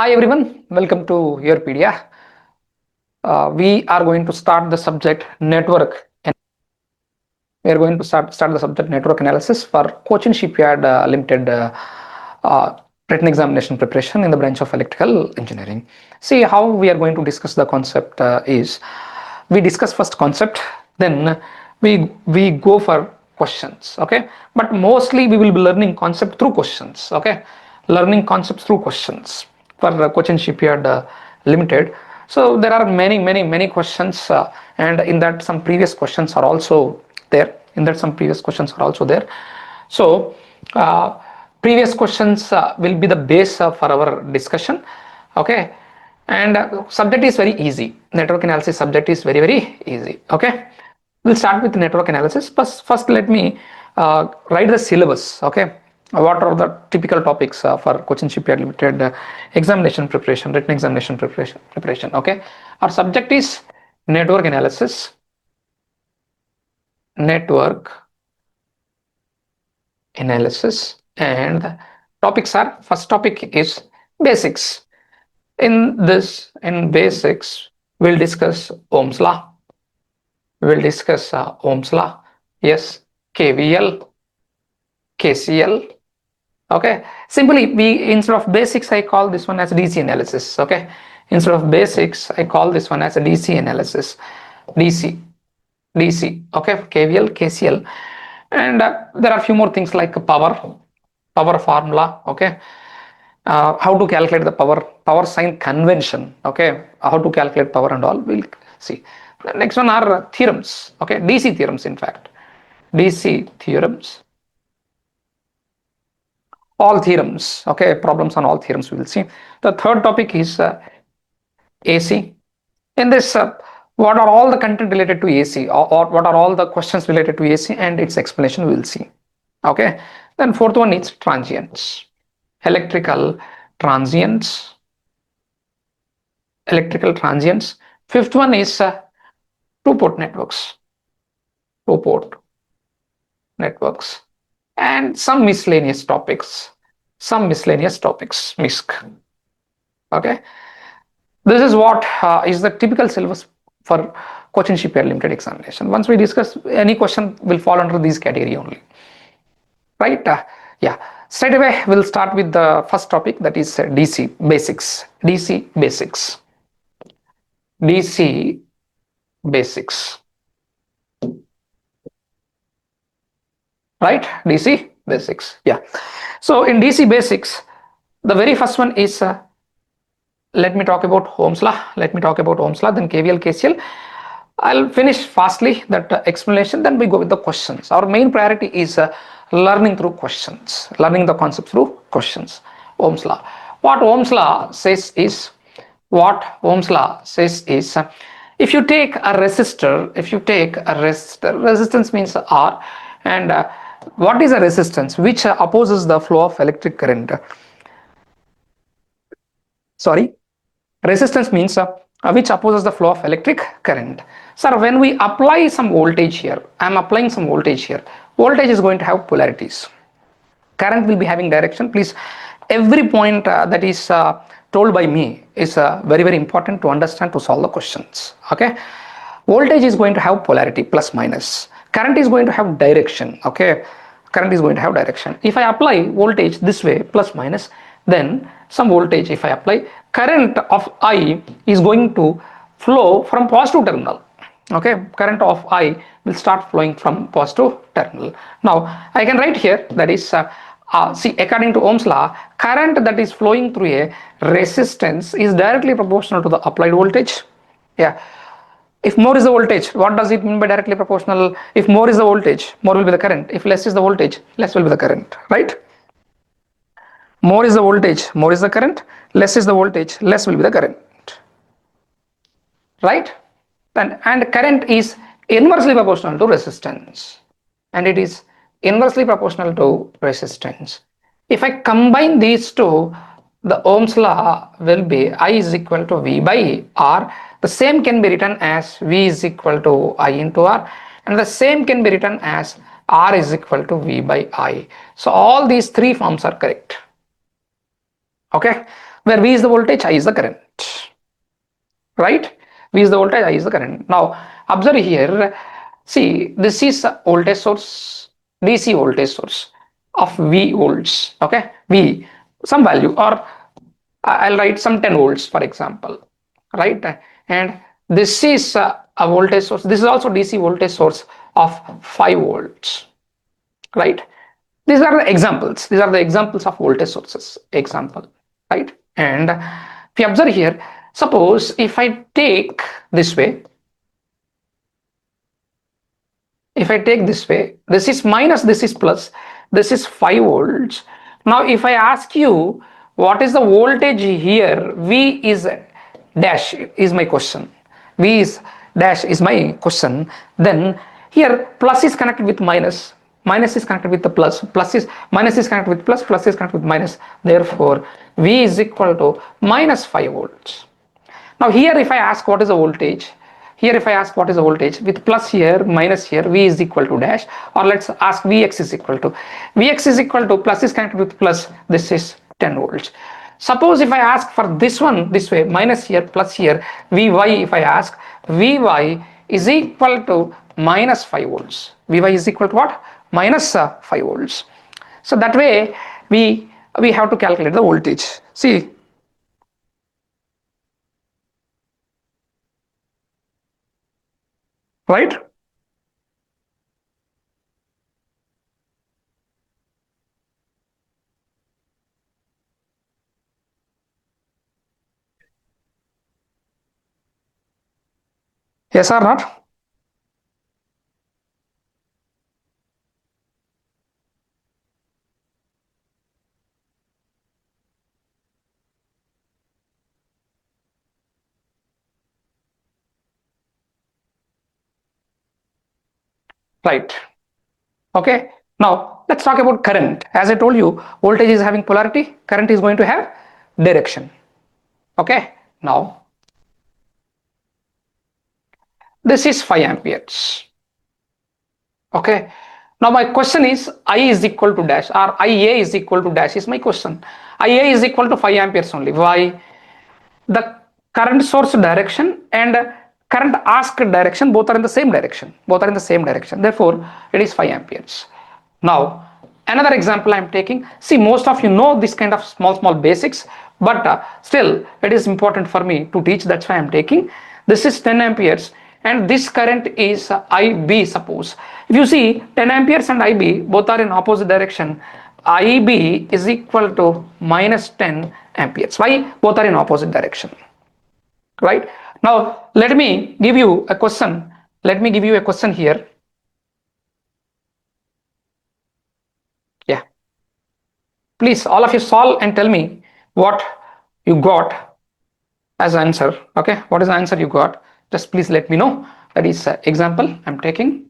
Hi everyone, welcome to YourPedia. We are going to start the subject network. And we are going to start the subject network analysis for Cochin Shipyard Limited written examination preparation in the branch of electrical engineering. See how we are going to discuss the concept is we discuss first concept, then we go for questions. Okay, but mostly we will be learning concept through questions. Okay, learning concepts through questions for Cochin Shipyard Limited. So there are many questions, and in that some previous questions are also there. So previous questions will be the base for our discussion. Okay, and subject is very easy. Network analysis subject is very easy. Okay, we'll start with network analysis. First let me write the syllabus. Okay, what are the typical topics for Cochin Shipyard Limited examination preparation, written examination preparation. Okay, our subject is network analysis, and topics are, first topic is basics. In basics we'll discuss Ohm's law, yes, KVL, KCL. Okay, simply we, instead of basics, I call this one as DC analysis. Okay, instead of basics I call this one as a DC analysis. DC. Okay, KVL, KCL, and there are a few more things like power formula. Okay, how to calculate the power sign convention. Okay, how to calculate power and all we'll see. The next one are theorems. Okay, DC theorems, in fact, DC theorems, all theorems. Okay, problems on all theorems we will see. The third topic is AC. In this, what are all the content related to AC, or what are all the questions related to AC and its explanation we will see. Okay, then fourth one is transients, electrical transients. Fifth one is two-port networks, and some miscellaneous topics, MISC. Okay, this is what is the typical syllabus for Cochin Shipyard Limited examination. Once we discuss, any question will fall under these category only, right? Yeah, straight away we'll start with the first topic, that is DC basics. Right, DC basics. Yeah, so in DC basics, the very first one is let me talk about Ohm's law, then KVL, KCL. I'll finish fastly that explanation, then we go with the questions. Our main priority is learning through questions, learning the concept through questions. Ohm's law. What Ohm's law says is, if you take a resistor, resistance means R, and what is a resistance? Which opposes the flow of electric current. Resistance means which opposes the flow of electric current. Sir, when we apply some voltage here, I am applying some voltage here. Voltage is going to have polarities. Current will be having direction. Please, every point that is told by me is very important to understand to solve the questions. Okay, voltage is going to have polarity, plus minus. Current is going to have direction. Okay, current is going to have direction. If I apply voltage this way, plus minus, then some voltage, if I apply, current of I is going to flow from positive terminal. Okay, current of I will start flowing from positive terminal. Now I can write here, that is see, according to Ohm's law, current that is flowing through a resistance is directly proportional to the applied voltage. Yeah, if more is the voltage, what does it mean by directly proportional? If more is the voltage, more will be the current. If less is the voltage, less will be the current, right? More is the voltage, more is the current. Less is the voltage, less will be the current, right? And current is inversely proportional to resistance, and it is inversely proportional to resistance. If I combine these two, the Ohm's law will be I is equal to V by R. The same can be written as V is equal to I into R, and the same can be written as R is equal to V by I. So all these three forms are correct. Okay, where V is the voltage, I is the current, right? V is the voltage, I is the current. Now observe here, see, this is a voltage source, DC voltage source of V volts, okay, V some value, or I'll write some 10 volts for example, right? And this is a voltage source, this is also DC voltage source of 5 volts, right? These are the examples, these are the examples of voltage sources example, right? And if you observe here, suppose if I take this way, if I take this way, this is minus, this is plus, this is 5 volts. Now if I ask you what is the voltage here, V is dash is my question, V is dash is my question, then here plus is connected with minus, minus is connected with the plus, plus is minus is connected with plus, plus is connected with minus, therefore V is equal to minus 5 volts. Now here if I ask what is the voltage, here if I ask what is the voltage, with plus here, minus here, V is equal to dash, or let's ask Vx is equal to, Vx is equal to, plus is connected with plus, this is 10 volts. Suppose if I ask for this one this way, minus here, plus here, Vy, if I ask, Vy is equal to minus 5 volts. Vy is equal to what? Minus 5 volts. So that way we have to calculate the voltage. See, right? Yes or not? Right. Okay. Now let's talk about current. As I told you, voltage is having polarity, current is going to have direction. Okay. Now this is 5 amperes. Okay. Now my question is, I is equal to dash, or IA is equal to dash is my question. IA is equal to 5 amperes only. Why? The current source direction and current asked direction both are in the same direction, both are in the same direction, therefore it is 5 amperes. Now another example I am taking, see, most of you know this kind of small basics, but still it is important for me to teach, that's why I am taking. This is 10 amperes and this current is IB. Suppose if you see 10 amperes and IB both are in opposite direction, IB is equal to minus 10 amperes. Why? Both are in opposite direction, right? Now let me give you a question, let me give you a question here. Yeah, please all of you solve and tell me what you got as answer. Okay, what is the answer you got? Just please let me know. That is example I'm taking.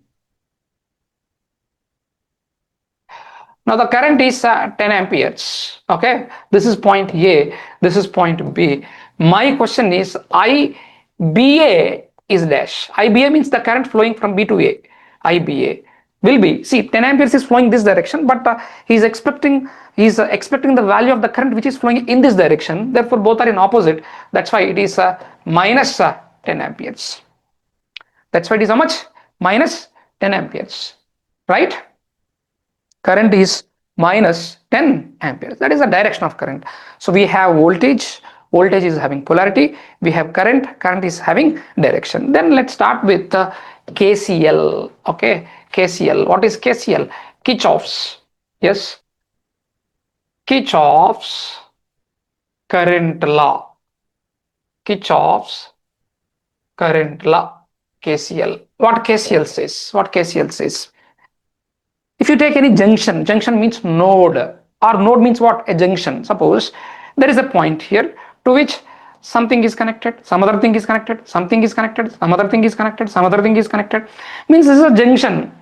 Now the current is 10 amperes. Okay, this is point A, this is point B. My question is, IBA is dash. IBA means the current flowing from B to A. IBA will be, see, 10 amperes is flowing this direction, but he's expecting the value of the current which is flowing in this direction, therefore both are in opposite, that's why it is minus 10 amperes. That's why it is how much? Minus 10 amperes, right? Current is minus 10 amperes, that is the direction of current. So we have voltage, voltage is having polarity, we have current, current is having direction. Then let's start with KCL. Okay, KCL, what is KCL? Kirchhoff's, yes, Kirchhoff's current law, Kirchhoff's current law, KCL. What KCL says? What KCL says? If you take any junction, junction means node, or node means what? A junction. Suppose there is a point here to which something is connected, some other thing is connected, something is connected, some other thing is connected, some other thing is connected. Means this is a junction.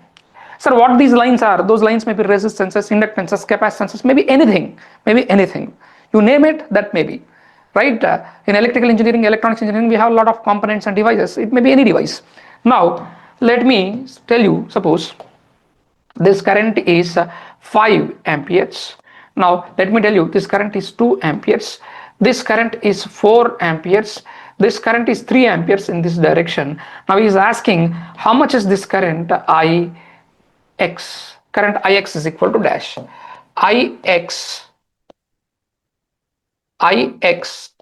Sir, what these lines are? Those lines may be resistances, inductances, capacitances, maybe anything, maybe anything. You name it, that may be. Right? In electrical engineering, electronics engineering, we have a lot of components and devices. It may be any device. Now, let me tell you, suppose this current is 5 amperes. Now let me tell you, this current is 2 amperes. This current is 4 amperes. This current is 3 amperes in this direction. Now he is asking how much is this current Ix. Current Ix is equal to dash. Ix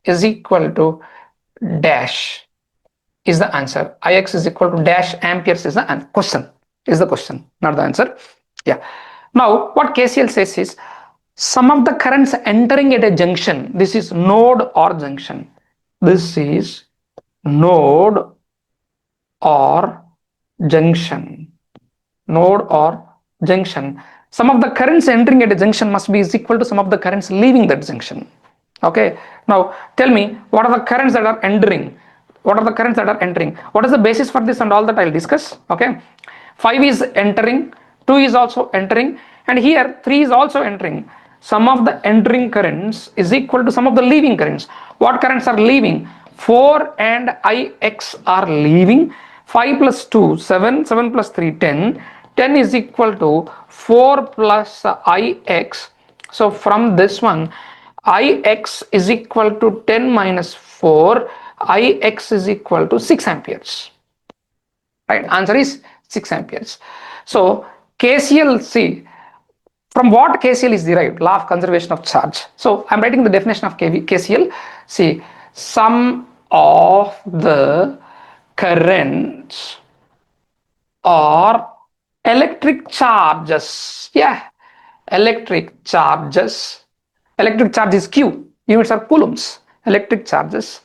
is equal to dash is the answer. Ix is equal to dash amperes is the question. Is the question, not the answer. Yeah. Now what KCL says is some of the currents entering at a junction. This is node or junction. This is node or junction. Node or junction. Some of the currents entering at a junction must be is equal to some of the currents leaving that junction. Okay. Now tell me what are the currents that are entering? What are the currents that are entering? What is the basis for this and all that I'll discuss. Okay. 5 is entering, 2 is also entering, and here 3 is also entering. Sum of the entering currents is equal to sum of the leaving currents. What currents are leaving? 4 and Ix are leaving. 5 plus 2, 7, 7 plus 3, 10. 10 is equal to 4 plus Ix. So from this one, Ix is equal to 10 minus 4. Ix is equal to 6 amperes. Right? Answer is 6 amperes. So KCL, see, from what KCL is derived? Law of conservation of charge. So I'm writing the definition of KCL. See, sum of the currents or electric charges. Yeah, electric charges. Electric charge is Q. Units are coulombs. Electric charges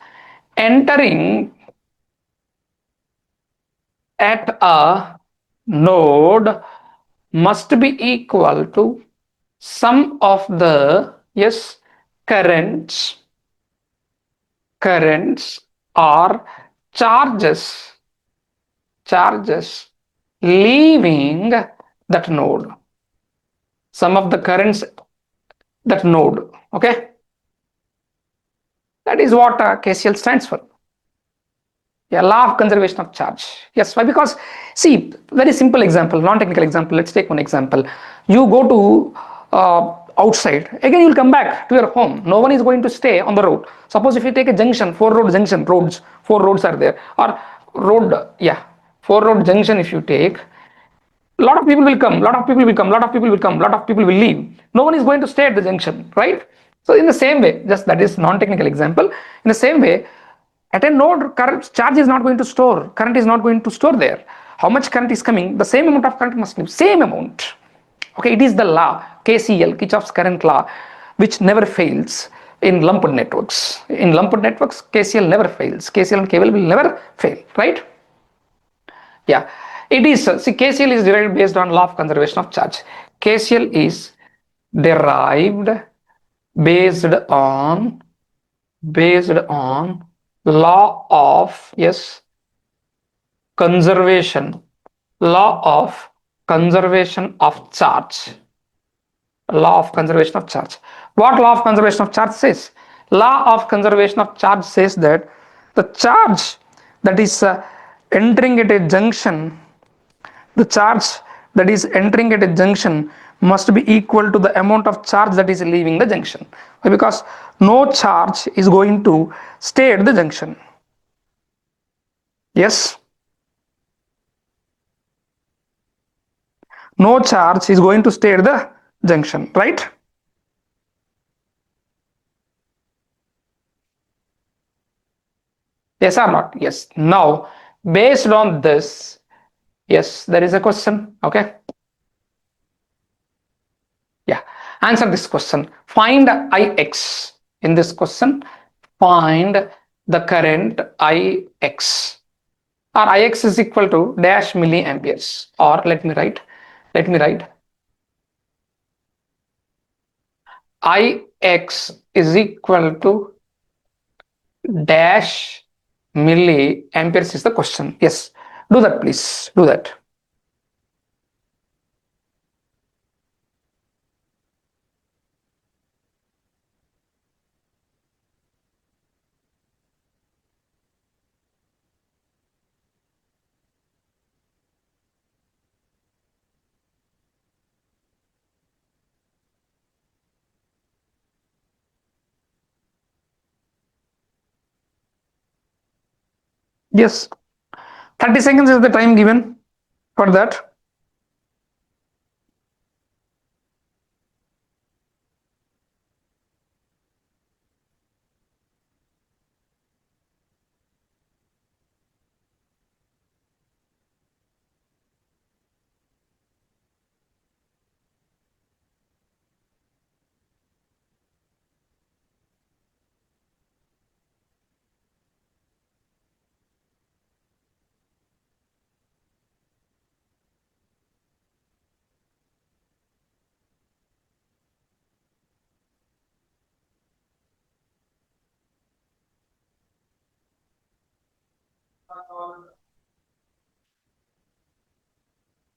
entering at a node must be equal to sum of the currents or charges leaving that node. Sum of the currents that node. Okay, that is what KCL stands for. Yeah, law of conservation of charge. Yes, why? Because see, very simple example, non-technical example. Let's take one example. You go to outside, again you will come back to your home. No one is going to stay on the road. Suppose if you take a junction, 4 roads are there, or road, yeah, 4 road junction. If you take, lot of people will come, lot of people will come, lot of people will come, lot of people will leave. No one is going to stay at the junction, right? So in the same way, just that is non-technical example. In the same way, at a node, current charge is not going to store, current is not going to store there. How much current is coming? The same amount of current must be same amount. Okay, it is the law, KCL, Kirchhoff's current law, which never fails in lumped networks. In lumped networks, KCL never fails. KCL and KVL will never fail, right? Yeah, it is. See, KCL is derived based on law of conservation of charge. KCL is derived based on law of conservation, law of conservation of charge. Law of conservation of charge. What law of conservation of charge says? Law of conservation of charge says that the charge that is entering at a junction, the charge that is entering at a junction must be equal to the amount of charge that is leaving the junction. Why? Because no charge is going to stay at the junction. Yes, no charge is going to stay at the junction, right? Yes or not? Yes. Now, based on this, yes, there is a question. Okay. Yeah. Answer this question. Find Ix. In this question, find the current Ix. Or Ix is equal to dash milliamperes. Or let me write Ix is equal to dash milliamperes is the question. Yes, do that, please. Do that. Yes, 30 seconds is the time given for that.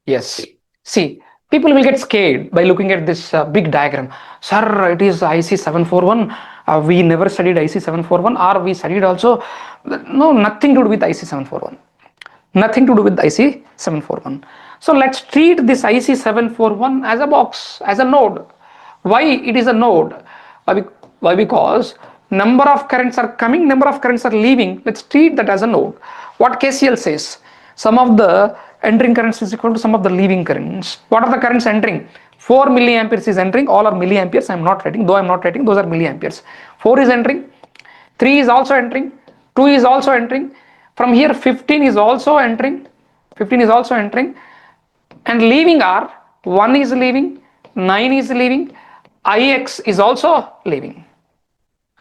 Yes. See, people will get scared by looking at this big diagram. Sir, it is IC 741. We never studied IC 741, or we studied also. No, nothing to do with IC 741. Nothing to do with IC 741. So let's treat this IC 741 as a box, as a node. Why it is a node? Why? Because number of currents are coming, number of currents are leaving. Let's treat that as a node. What KCL says, sum of the entering currents is equal to sum of the leaving currents. What are the currents entering? 4 milliamperes is entering, all are milliamperes. I am not writing, though I am not writing, those are milliamperes. 4 is entering, 3 is also entering, 2 is also entering. From here 15 is also entering, 15 is also entering, and leaving are 1 is leaving, 9 is leaving, ix is also leaving,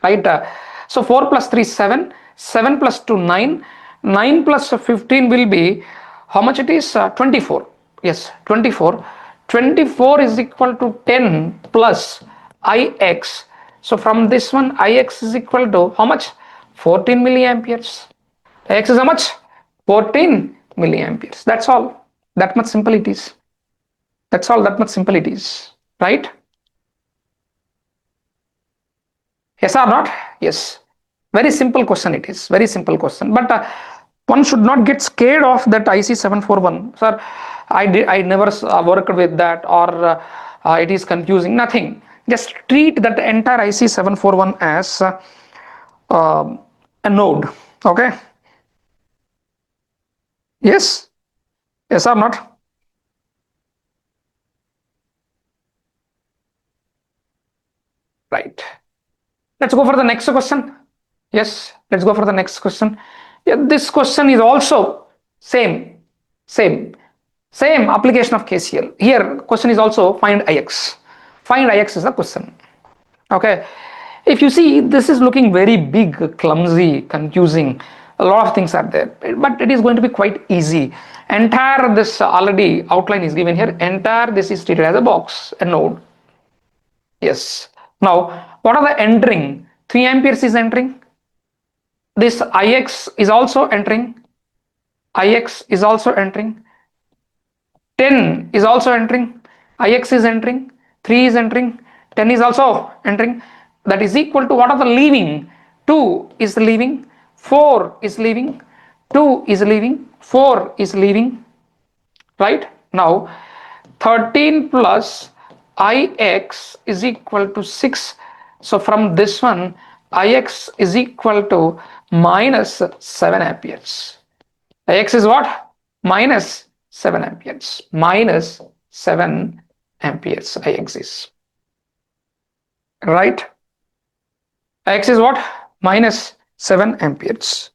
right? So 4 plus 3 is 7, 7 plus 2 9, 9 plus 15 will be how much it is? 24. Yes, 24. 24 is equal to 10 plus ix. So from this one, ix is equal to how much? 14 milliamperes. Ix is how much? 14 milliamperes. That's all. That much simple it is. That's all. That much simple it is. Right? Yes or not? Yes. Very simple question it is. Very simple question. But one should not get scared of that IC 741. Sir, I never worked with that, or it is confusing. Nothing. Just treat that entire IC 741 as a node. Okay? Yes? Yes or not? Right. Let's go for the next question. Yes, let's go for the next question. Yeah, this question is also same, same, same application of KCL. Here, question is also find Ix. Find Ix is the question. Okay. If you see, this is looking very big, clumsy, confusing. A lot of things are there, but it is going to be quite easy. Entire this already outline is given here. Entire this is treated as a box, a node. Yes. Now, what are the entering? 3 amperes is entering. This Ix is also entering. Ix is also entering. 10 is also entering. Ix is entering. 3 is entering. 10 is also entering. That is equal to what are the leaving? 2 is leaving. 4 is leaving. 2 is leaving. 4 is leaving. Right? Now, 13 plus Ix is equal to 6. So from this one, Ix is equal to minus 7 amperes. Ix is what? Minus 7 amperes. Minus 7 amperes Ix is. Right? Ix is what? Minus 7 amperes.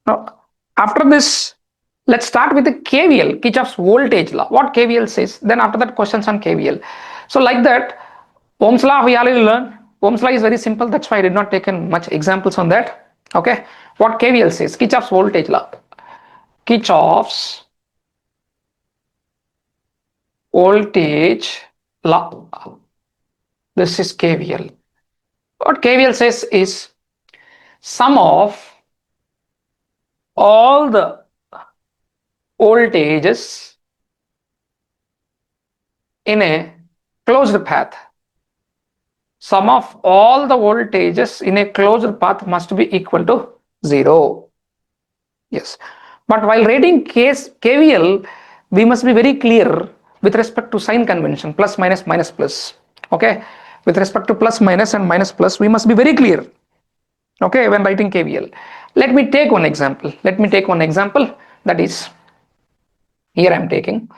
Now, after this, let's start with the KVL, Kirchhoff's voltage law. What KVL says, then after that questions on KVL. So like that, Ohm's law we already learned. Ohm's law is very simple, that's why I did not take in much examples on that. Okay, what KVL says, Kirchhoff's voltage law. Kirchhoff's voltage law. This is KVL. What KVL says is sum of all the voltages in a closed path. Sum of all the voltages in a closed path must be equal to 0. Yes. But while writing KVL, we must be very clear with respect to sign convention, plus, minus, minus, plus. Okay. With respect to plus, minus, and minus, plus, we must be very clear. okay, when writing KVL. Let me take one example. That is, here I am taking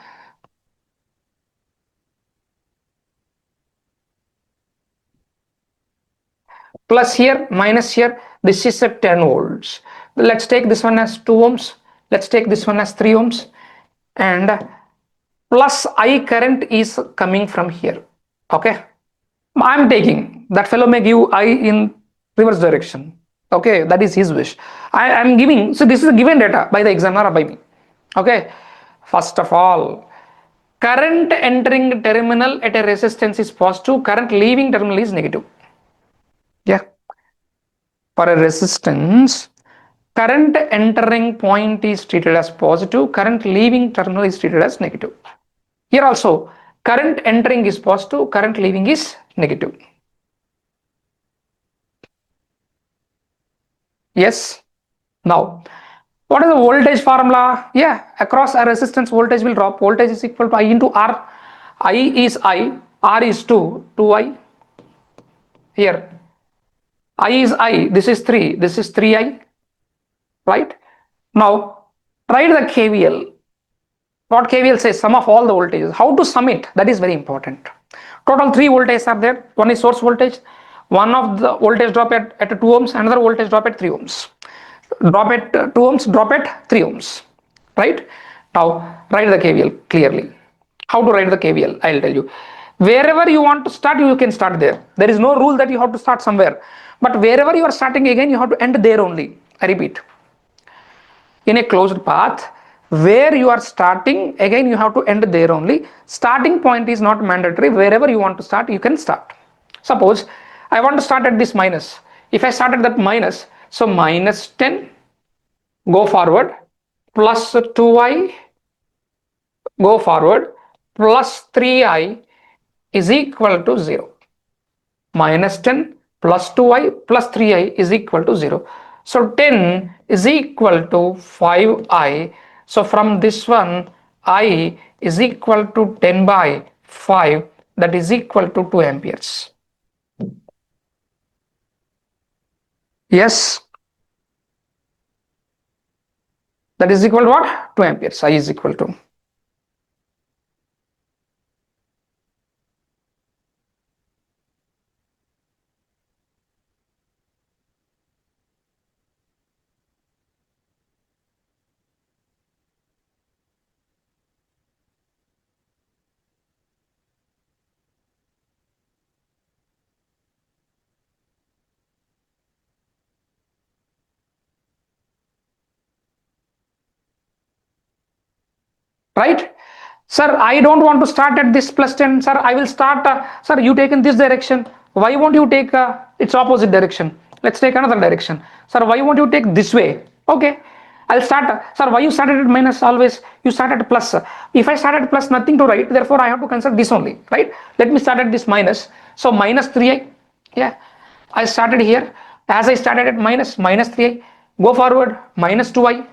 plus here, minus here. This is a 10 volts. Let's take this one as 2 ohms. Let's take this one as 3 ohms. And plus I current is coming from here. Okay. I'm taking, that fellow may give I in reverse direction. Okay, that is his wish. I am giving, so this is given data by the examiner or by me. Okay, first of all, current entering terminal at a resistance is positive, current leaving terminal is negative. Yeah, for a resistance, current entering point is treated as positive, current leaving terminal is treated as negative. Here also, current entering is positive, current leaving is negative. Yes. Now, what is the voltage formula? Yeah, across a resistance voltage will drop. Voltage is equal to I into R. I is I, R is 2, 2I. Here, I is I, this is 3, this is 3I. Right? Now, try the KVL. What KVL says, sum of all the voltages. How to sum it? That is very important. Total 3 voltages are there. One is source voltage. One of the voltage drop at 2 ohms, another voltage drop at 3 ohms. Drop at 2 ohms, drop at 3 ohms. Right? Now, write the KVL clearly. How to write the KVL? I'll tell you. Wherever you want to start, you can start there. There is no rule that you have to start somewhere. But wherever you are starting again, you have to end there only. I repeat. In a closed path, where you are starting, again you have to end there only. Starting point is not mandatory. Wherever you want to start, you can start. Suppose I want to start at this minus. If I start at that minus, so minus 10, go forward, plus 2I, go forward, plus 3I is equal to 0. Minus 10 plus 2I plus 3I is equal to 0. So 10 is equal to 5I. So from this one, I is equal to 10 by 5, that is equal to 2 amperes. Yes, that is equal to what? 2 amperes. I is equal to. Right? Sir, I don't want to start at this plus 10. Sir, I will start. Sir, you take in this direction. Why won't you take its opposite direction? Let's take another direction. Sir, why won't you take this way? Okay, I'll start. Sir, why you started at minus always? You started at plus. If I started at plus, nothing to write. Therefore, I have to consider this only. Right? Let me start at this minus. So minus 3i. Yeah, I started here. As I started at minus 3i. Go forward, minus 2i.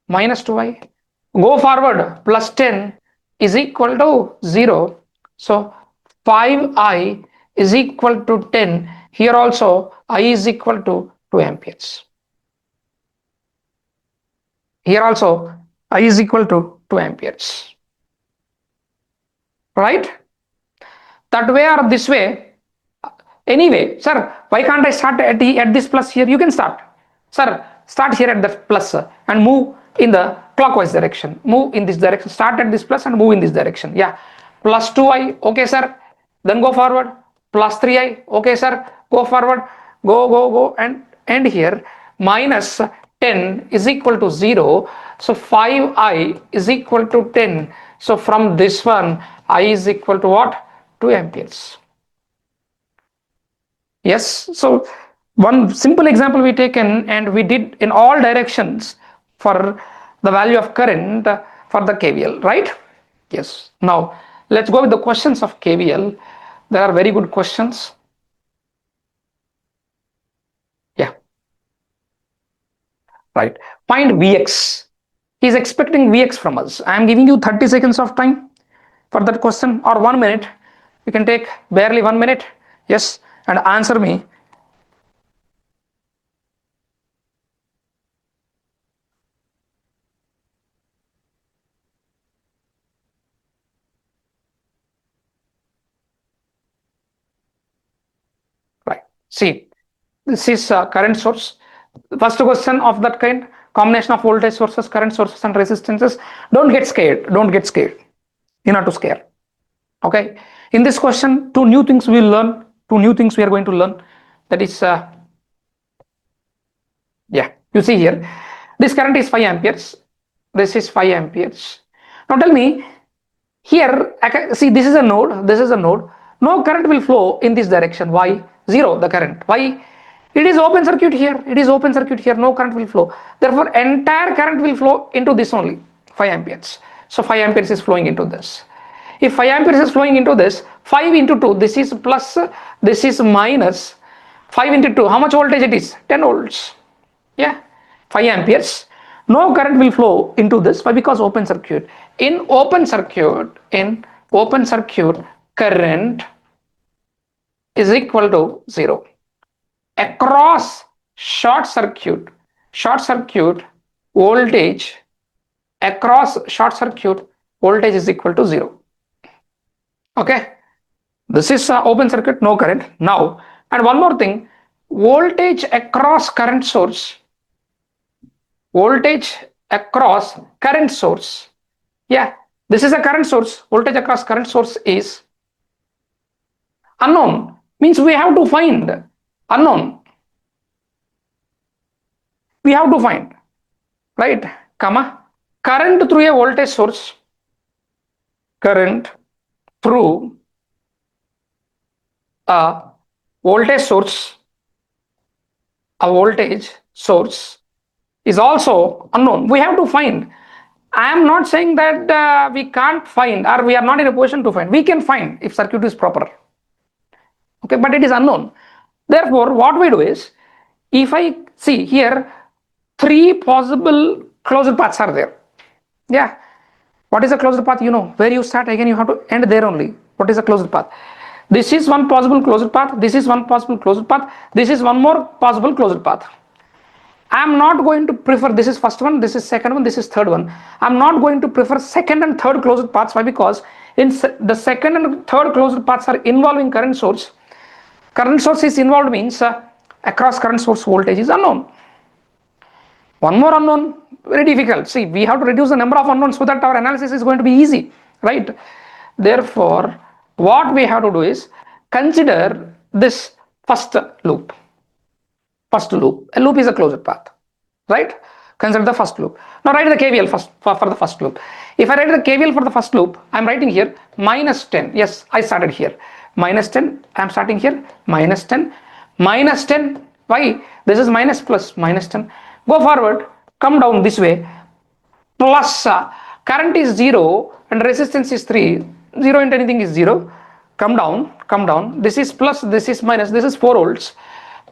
Minus 2i. Go forward, plus 10 is equal to 0. So 5I is equal to 10. Here also I is equal to 2 amperes. Here also I is equal to 2 amperes. Right? That way or this way. Anyway, sir, why can't I start at this plus here? You can start. Sir, start here at the plus and move in the clockwise direction. Move in this direction. Start at this plus and move in this direction. Yeah. Plus 2i. Okay, sir. Then go forward. Plus 3i. Okay, sir. Go forward. Go and end here. Minus 10 is equal to 0. So 5i is equal to 10. So from this one, I is equal to what? 2 amperes. Yes, so one simple example we taken and we did in all directions for the value of current for the KVL, right? Yes. Now let's go with the questions of KVL. There are very good questions. Yeah. Right. Find Vx. He's expecting Vx from us. I am giving you 30 seconds of time for that question or 1 minute. You can take barely 1 minute. Yes, and answer me. See, this is current source. First question of that kind, combination of voltage sources, current sources and resistances. Don't get scared. Don't get scared. You're not to scare. Okay. In this question, two new things we will learn. Two new things we are going to learn. That is, yeah, you see here, this current is 5 amperes. This is 5 amperes. Now tell me, here, see, this is a node. This is a node. No current will flow in this direction. Why? Zero, the current. Why? It is open circuit here. It is open circuit here. No current will flow. Therefore, entire current will flow into this only, 5 amperes. So 5 amperes is flowing into this. If 5 amperes is flowing into this, 5 into 2, this is plus, this is minus. 5 into 2, how much voltage it is? 10 volts. Yeah, 5 amperes. No current will flow into this. Why? Because open circuit. In open circuit, current is equal to 0. Across short circuit voltage, across short circuit voltage is equal to 0. Okay, this is open circuit, no current. Now, and one more thing, voltage across current source, voltage across current source. Yeah, this is a current source. Voltage across current source is unknown. Means we have to find unknown. We have to find, right? Comma, current through a voltage source. Current through a voltage source. A voltage source is also unknown. We have to find. I am not saying that we can't find or we are not in a position to find. We can find if circuit is proper. Okay, but it is unknown. Therefore, what we do is, if I see here, 3 possible closed paths are there. Yeah. What is a closed path? You know, where you start, again you have to end there only. What is a closed path? This is one possible closed path. This is one possible closed path. This is one more possible closed path. I am not going to prefer, this is first one, this is second one, this is third one. I am not going to prefer second and third closed paths. Why? Because in the second and third closed paths are involving current source. Current source is involved means across current source voltage is unknown. One more unknown, very difficult. See, we have to reduce the number of unknowns so that our analysis is going to be easy, right? Therefore, what we have to do is consider this first loop. First loop. A loop is a closed path, right? Consider the first loop. Now write the KVL first for the first loop. If I write the KVL for the first loop, I am writing here minus 10. Yes, I started here. Minus 10. I am starting here. Minus 10. Minus 10. Why? This is minus plus minus 10. Go forward. Come down this way. Plus current is 0 and resistance is 3. 0 into anything is 0. Come down. Come down. This is plus. This is minus. This is 4 volts.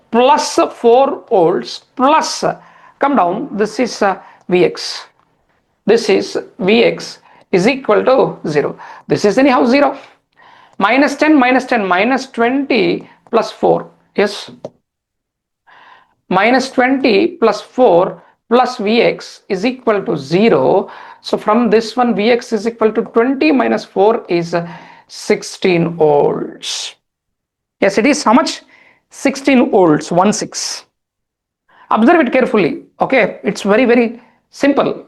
Plus 4 volts plus come down, this is Vx, this is Vx is equal to 0. This is anyhow 0. Minus 10 minus 10 minus 20 plus 4, yes, minus 20 plus 4 plus Vx is equal to 0. So from this one, Vx is equal to 20 minus 4 is 16 volts. Yes, it is how much? 16 volts, 16. Observe it carefully. Okay, it's very simple.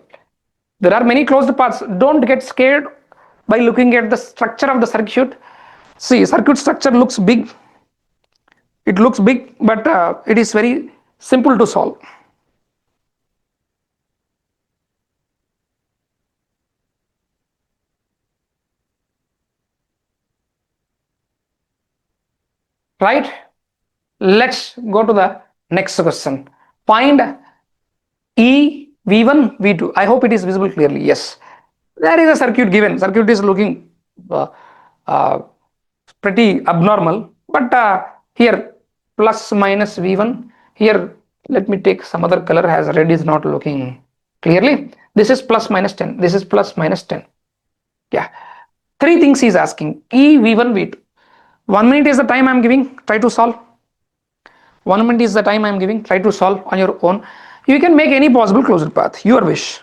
There are many closed paths. Don't get scared by looking at the structure of the circuit. See, circuit structure looks big. It looks big, but it is very simple to solve. Right? Let's go to the next question. Find E, V1, V2. I hope it is visible clearly. Yes. There is a circuit given. Circuit is looking pretty abnormal. But here plus minus V1. Here let me take some other color as red is not looking clearly. This is plus minus 10. This is plus minus 10. Yeah. 3 things he is asking. E, V1, V2. 1 minute is the time I am giving. Try to solve. 1 minute is the time I am giving. Try to solve on your own. You can make any possible closed path. Your wish.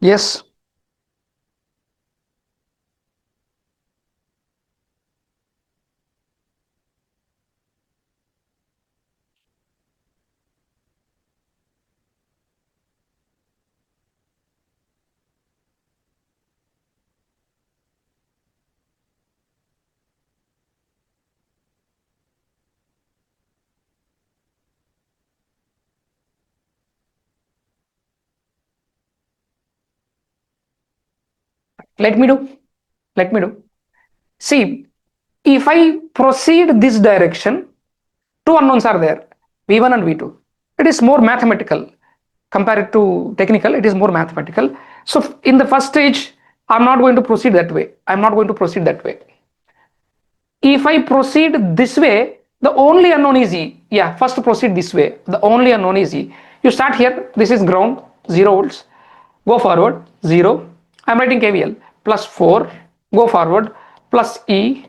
Yes. Let me do. Let me do. See, if I proceed this direction, two unknowns are there, V1 and V2. It is more mathematical compared to technical. It is more mathematical. So in the first stage, I'm not going to proceed that way. I'm not going to proceed that way. If I proceed this way, the only unknown is E. Yeah, first proceed this way. The only unknown is E. You start here. This is ground, 0 volts. Go forward, 0. I'm writing KVL. Plus 4. Go forward. Plus E,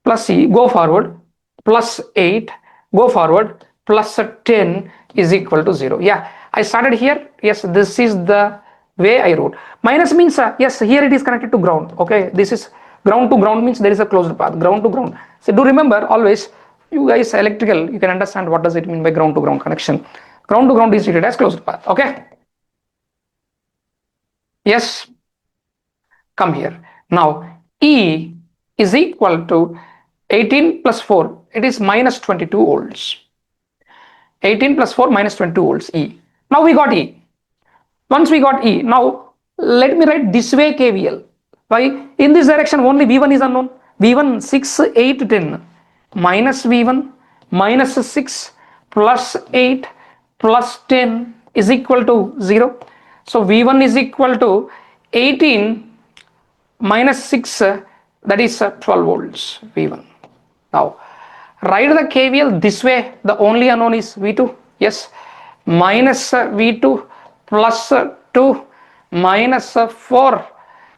go forward, plus 8, go forward, plus 10 is equal to 0. Yeah, I started here. Yes, this is the way I wrote. Minus means, yes, here it is connected to ground. Okay, this is ground to ground means there is a closed path, ground to ground. So do remember always, you guys electrical, you can understand what does it mean by ground to ground connection. Ground to ground is treated as closed path. Okay. Yes, come here. Now, E is equal to 18 plus 4, it is minus 22 volts. 18 plus 4 minus 22 volts, E. Now we got E. Once we got E, now let me write this way KVL. Why? In this direction only V1 is unknown. V1 6, 8, 10. Minus V1 minus 6 plus 8 plus 10 is equal to 0. So V1 is equal to 18 minus 6, that is 12 volts V1. Now write the KVL this way. The only unknown is V2. Yes, minus V2 plus 2 minus 4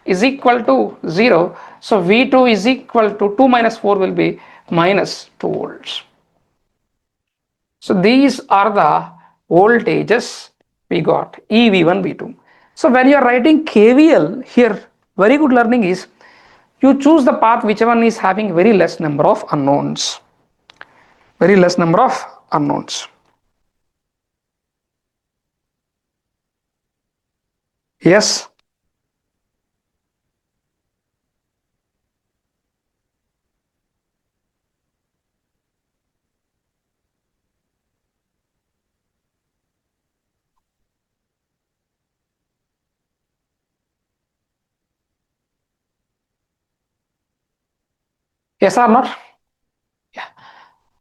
is equal to 0. So V2 is equal to 2 minus 4 will be minus 2 volts. So these are the voltages we got, E, V1, V2. So when you are writing KVL here, very good learning is you choose the path which one is having very less number of unknowns. Very less number of unknowns. Yes. Yes or not? Yeah.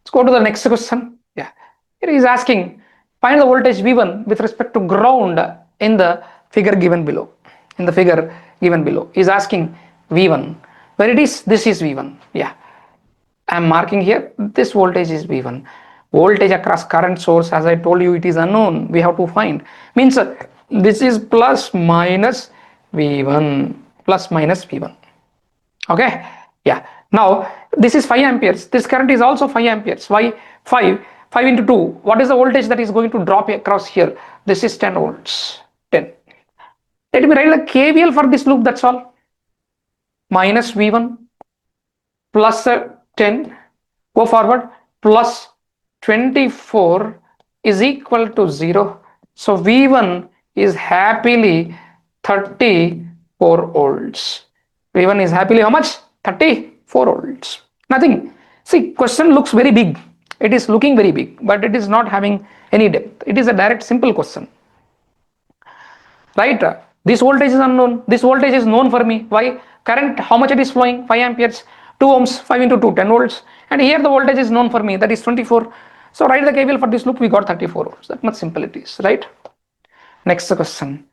Let's go to the next question. Yeah. Here he is asking, find the voltage V1 with respect to ground in the figure given below. In the figure given below. He is asking V1. Where it is? This is V1. Yeah. I am marking here. This voltage is V1. Voltage across current source, as I told you, it is unknown. We have to find. Means this is plus minus V1. Plus minus V1. Okay. Yeah. Now this is 5 amperes. This current is also 5 amperes. Why 5? 5 into 2. What is the voltage that is going to drop across here? This is 10 volts. 10. Let me write the KVL for this loop. That's all. Minus V1 plus 10. Go forward. Plus 24 is equal to 0. So V1 is happily 34 volts. V1 is happily how much? 34 volts. Nothing. See, question looks very big. It is looking very big, but it is not having any depth. It is a direct, simple question. Right? This voltage is unknown. This voltage is known for me. Why? Current, how much it is flowing? 5 amperes. 2 ohms, 5 into 2, 10 volts. And here the voltage is known for me. That is 24. So write the KVL for this loop. We got 34 volts. That much simple it is. Right? Next question.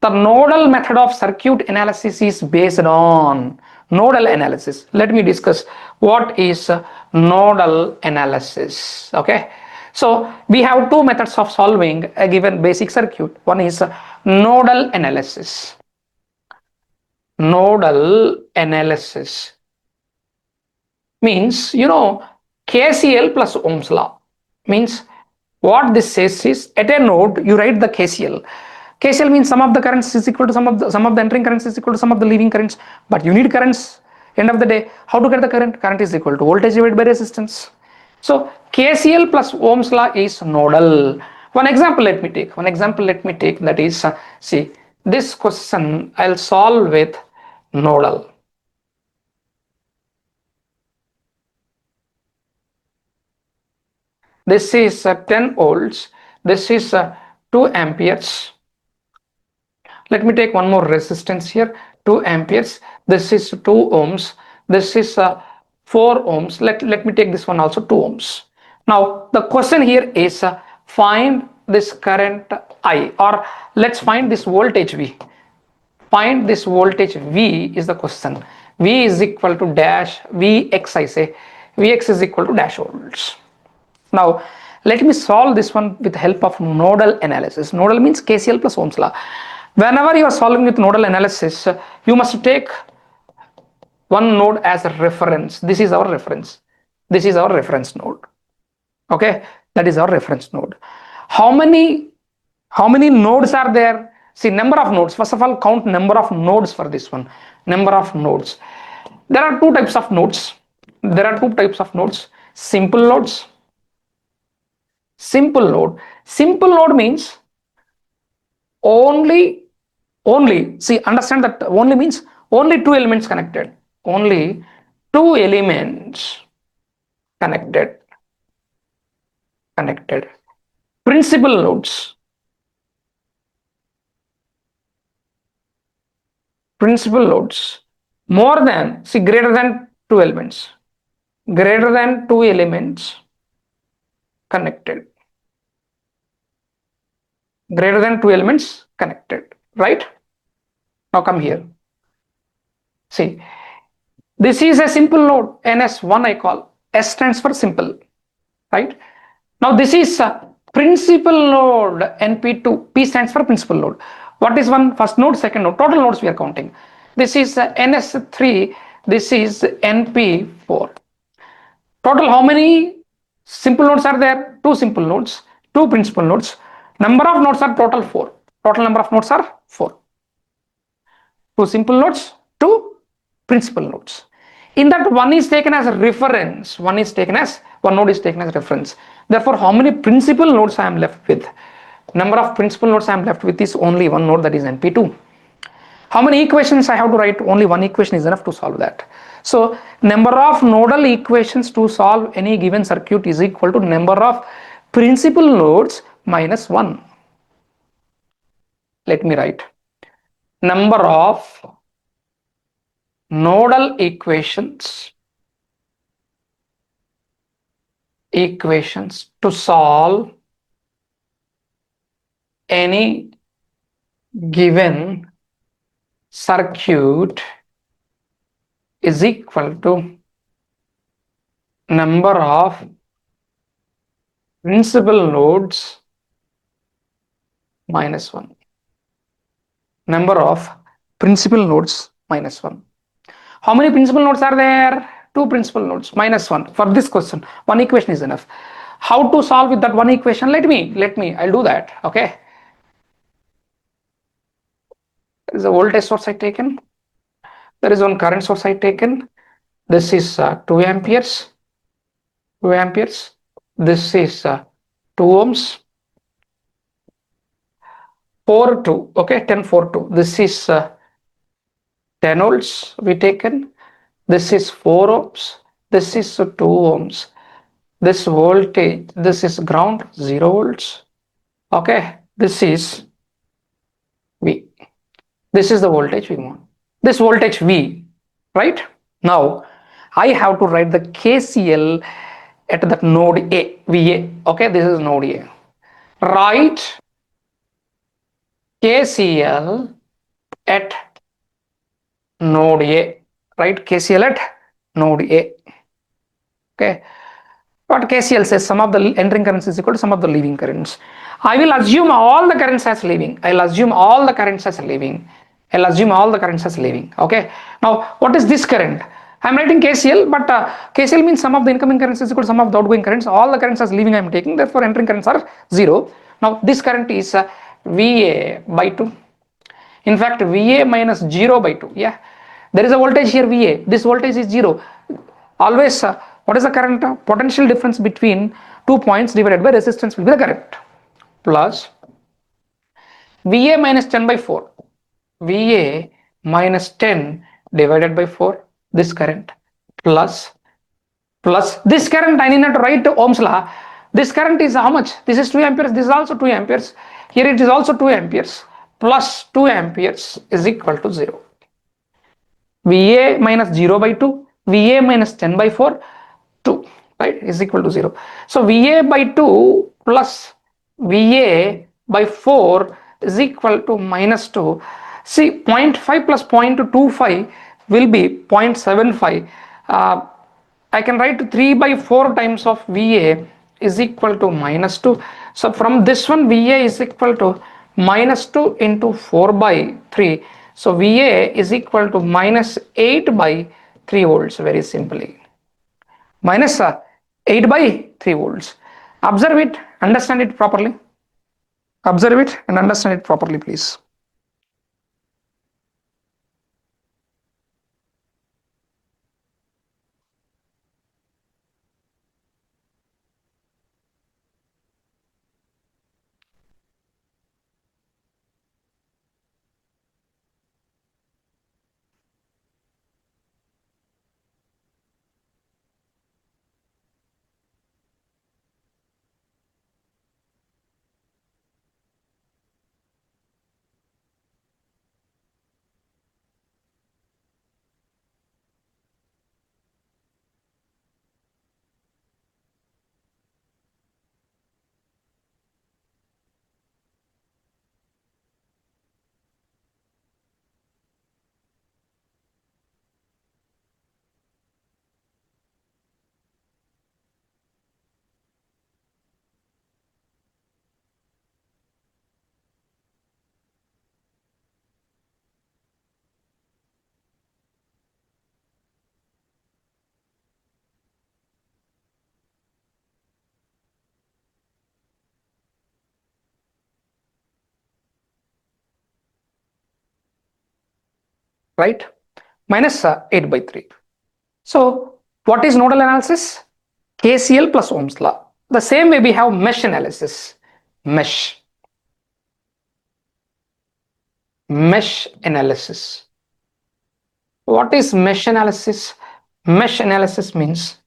The nodal method of circuit analysis is based on nodal analysis. Let me discuss what is nodal analysis. Okay. So we have two methods of solving a given basic circuit. One is nodal analysis. Nodal analysis means, KCL plus Ohm's law. Means what this says is, at a node you write the KCL. KCL means sum of the currents is equal to sum of the entering currents is equal to sum of the leaving currents. But you need currents. End of the day, how to get the current? Current is equal to voltage divided by resistance. So KCL plus Ohm's law is nodal. One example let me take. That is, see, this question I'll solve with nodal. This is 10 volts. This is 2 amperes. Let me take one more resistance here, 2 amperes. This is 2 ohms. This is 4 ohms. Let me take this one also, 2 ohms. Now the question here is find this current I, or let's find this voltage V. Find this voltage V is the question. V is equal to dash Vx, I say. Vx is equal to dash volts. Now let me solve this one with the help of nodal analysis. Nodal means KCL plus Ohm's law. Whenever you are solving with nodal analysis, you must take one node as a reference. This is our reference. This is our reference node. Okay, that is our reference node. How many nodes are there? See, number of nodes. First of all, count number of nodes for this one. Number of nodes. There are two types of nodes. Simple nodes. Simple node means only, see, understand that only means only two elements connected. Only two elements connected. Principal nodes. More than, see, greater than two elements. Connected. Right? Now come here. See, this is a simple node, NS1 I call. S stands for simple, right? Now this is a principal node, NP2. P stands for principal node. What is one? First node, second node. Total nodes we are counting. This is NS3. This is NP4. Total how many simple nodes are there? Two simple nodes, two principal nodes. Number of nodes are total 4. Total number of nodes are 4. Two simple nodes, two principal nodes. In that, one is taken as a reference. One node is taken as reference. Therefore, how many principal nodes I am left with? Number of principal nodes I am left with is only one node, that is NP2. How many equations I have to write? Only one equation is enough to solve that. So, number of nodal equations to solve any given circuit is equal to number of principal nodes minus 1. Let me write. Number of nodal equations to solve any given circuit is equal to number of principal nodes minus 1. Number of principal nodes minus 1. How many principal nodes are there? Two principal nodes minus 1. For this question, one equation is enough. How to solve with that one equation? Let me, I'll do that. Okay. There is a voltage source I taken. There is one current source I taken. This is 2 amperes. This is 2 ohms. 4, 2. Okay, 10, 4, 2. This is 10 volts we taken. This is 4 ohms. This is 2 ohms. This voltage, this is ground, 0 volts. Okay, this is V. This is the voltage we want. This voltage V, right? Now, I have to write the KCL at that node A, VA. Okay, this is node A. Write KCL at node A. Write KCL at node A. Okay. What KCL says, sum of the entering currents is equal to sum of the leaving currents. I will assume all the currents as leaving. Okay. Now, what is this current? I am writing KCL, but KCL means sum of the incoming currents is equal to sum of the outgoing currents. All the currents as leaving I am taking. Therefore, entering currents are 0. Now, this current is VA by 2. In fact, VA minus 0 by 2. Yeah, there is a voltage here VA. This voltage is 0. Always, what is the current? Potential difference between 2 points divided by resistance will be the current. Plus VA minus 10 by 4. VA minus 10 divided by 4. This current plus this current. I need not to write Ohm's law. This current is how much? This is 2 amperes. This is also 2 amperes. Here it is also 2 amperes. Plus 2 amperes is equal to 0. VA minus 0 by 2, VA minus 10 by 4, 2, right, is equal to 0. So VA by 2 plus VA by 4 is equal to minus 2. See, 0.5 plus 0.25 will be 0.75. I can write 3 by 4 times of VA is equal to minus 2. So from this one, VA is equal to minus 2 into 4 by 3. So VA is equal to minus 8 by 3 volts, very simply. Minus 8 by 3 volts. Observe it, understand it properly. Observe it and understand it properly, please. Right? Minus 8 by 3. So what is nodal analysis? KCL plus Ohm's law. The same way we have mesh analysis. Mesh analysis. What is mesh analysis? Mesh analysis means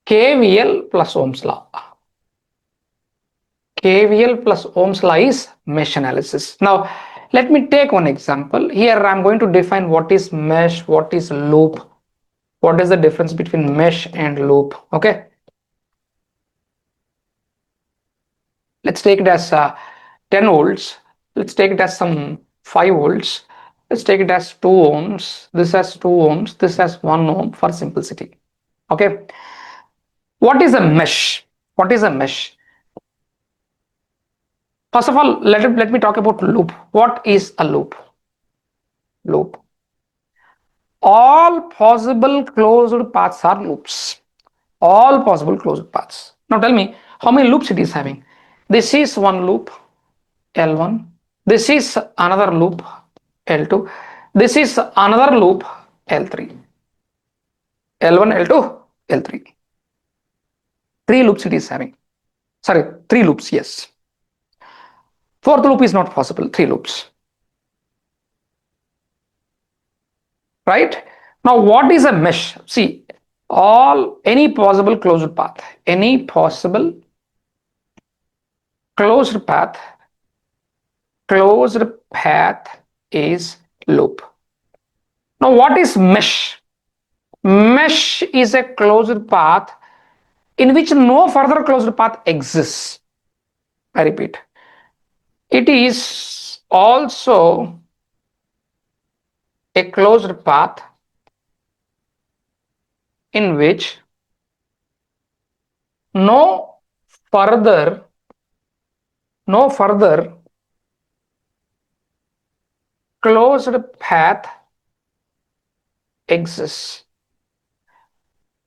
KVL plus Ohm's law. KVL plus Ohm's law is mesh analysis. Now, let me take one example. Here I am going to define what is mesh, what is loop, what is the difference between mesh and loop. Okay. Let's take it as 10 volts. Let's take it as some 5 volts. Let's take it as 2 ohms. This has 2 ohms. This has 1 ohm for simplicity. Okay. What is a mesh? What is a mesh? First of all, let me talk about loop. What is a loop? Loop. All possible closed paths are loops. All possible closed paths. Now tell me, how many loops it is having? This is one loop, L1. This is another loop, L2. This is another loop, L3. L1, L2, L3. 3 loops it is having. Sorry, 3 loops, yes. 4th loop is not possible, 3 loops. Right? Now what is a mesh? See, any possible closed path, closed path is loop. Now what is mesh? Mesh is a closed path in which no further closed path exists. I repeat, it is also a closed path in which no further closed path exists.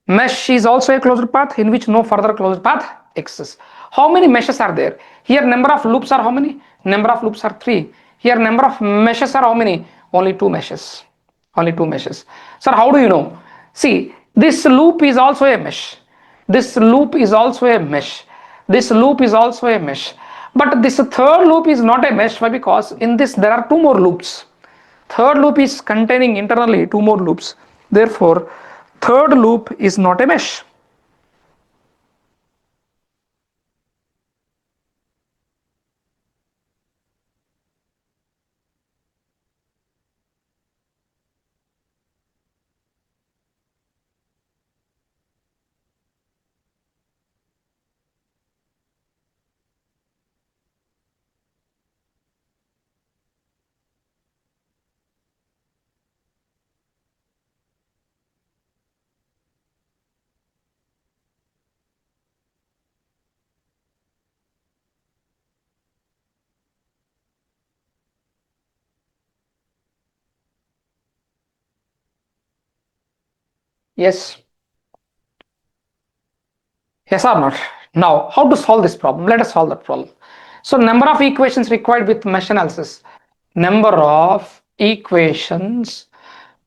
Mesh is also a closed path in which no further closed path x's. How many meshes are there? Here number of loops are how many? Number of loops are 3. Here number of meshes are how many? Only 2 meshes. Only 2 meshes. Sir, how do you know? See, this loop is also a mesh. This loop is also a mesh. This loop is also a mesh. But this third loop is not a mesh. Why? Because in this there are 2 more loops. Third loop is containing internally 2 more loops. Therefore, third loop is not a mesh. Yes. Yes or not? Now, how to solve this problem? Let us solve that problem. So, number of equations required with mesh analysis. Number of equations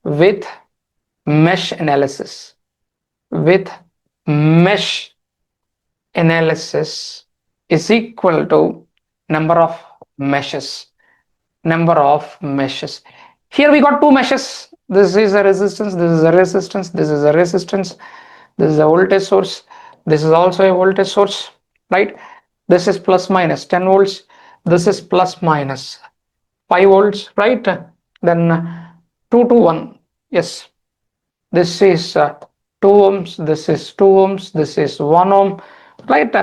with mesh analysis. With mesh analysis is equal to number of meshes. Number of meshes. Here we got 2 meshes. This is a resistance, this is a resistance, this is a resistance, this is a voltage source, this is also a voltage source, right? This is plus minus 10 volts, this is plus minus 5 volts, right? Then 2 to 1, yes, this is 2 ohms, this is 2 ohms, this is 1 ohm, right?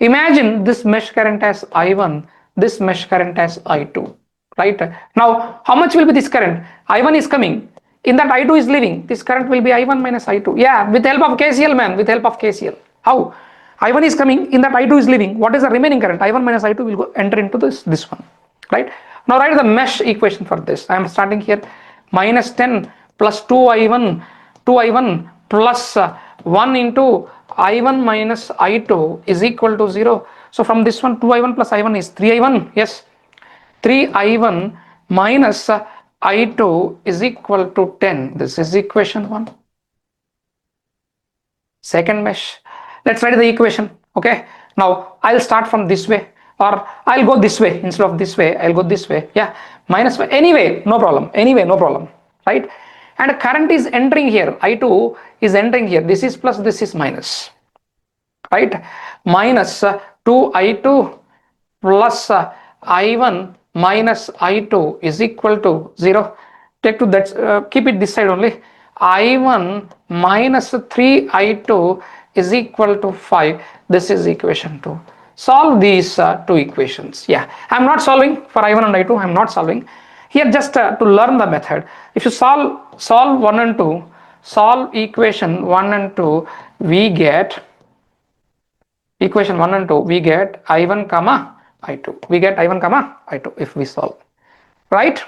Imagine this mesh current as I1, this mesh current as I2, right? Now, how much will be this current? I1 is coming, in that I2 is leaving, this current will be I1 minus I2. Yeah, with help of KCL, man, with help of KCL. How? I1 is coming, in that I2 is leaving. What is the remaining current? I1 minus I2 will go enter into this one, right? Now write the mesh equation for this. I am starting here, minus 10 plus 2I1, 2I1 plus 1 into I1 minus I2 is equal to 0. So from this one, 2I1 plus I1 is 3I1. Yes, 3I1 minus I2 is equal to 10. This is equation 1. Second mesh. Let's write the equation. Okay. Now I'll start from this way, or I'll go this way instead of this way. I'll go this way. Yeah. Minus 1. Anyway, no problem. Anyway, no problem. Right. And current is entering here. I2 is entering here. This is plus, this is minus. Right. Minus 2I2 plus I1 minus I2 is equal to 0. Take to that, keep it this side only. I1 minus 3I2 is equal to 5. This is equation 2. Solve these 2 equations. Yeah, I'm not solving for I1 and I2. I'm not solving here, just to learn the method. If you solve 1 and 2, solve equation 1 and 2, we get equation 1 and 2, we get I1 comma I2. We get I1 comma I2 if we solve, right?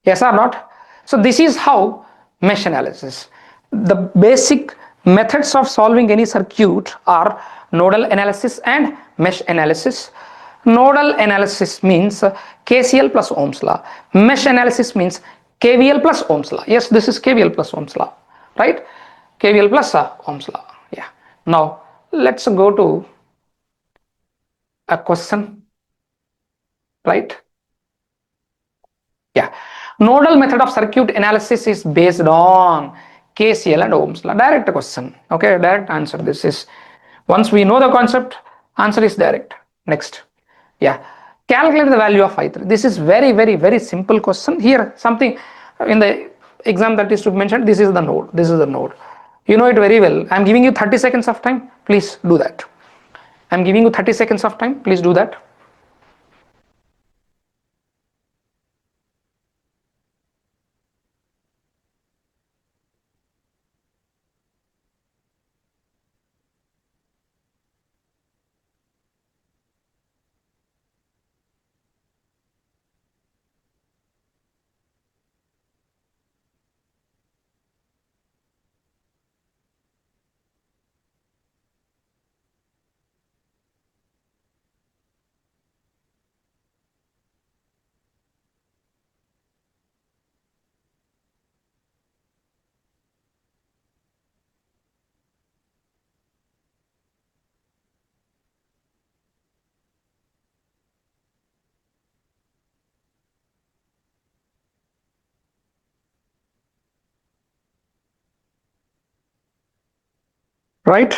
Yes or not? So this is how mesh analysis. The basic methods of solving any circuit are nodal analysis and mesh analysis. Nodal analysis means KCL plus Ohm's law. Mesh analysis means KVL plus Ohm's law. Yes, this is KVL plus Ohm's law, right? KVL plus Ohm's law. Yeah. Now let's go to a question, right? Yeah. Nodal method of circuit analysis is based on KCL and Ohm's law. Direct question. Okay, direct answer. This is, once we know the concept, answer is direct. Next. Yeah. Calculate the value of I3. This is very, very, very simple question. Here, something in the exam that is to be mentioned, this is the node. This is the node. You know it very well. I am giving you 30 seconds of time. Please do that. I am giving you 30 seconds of time. Please do that. right?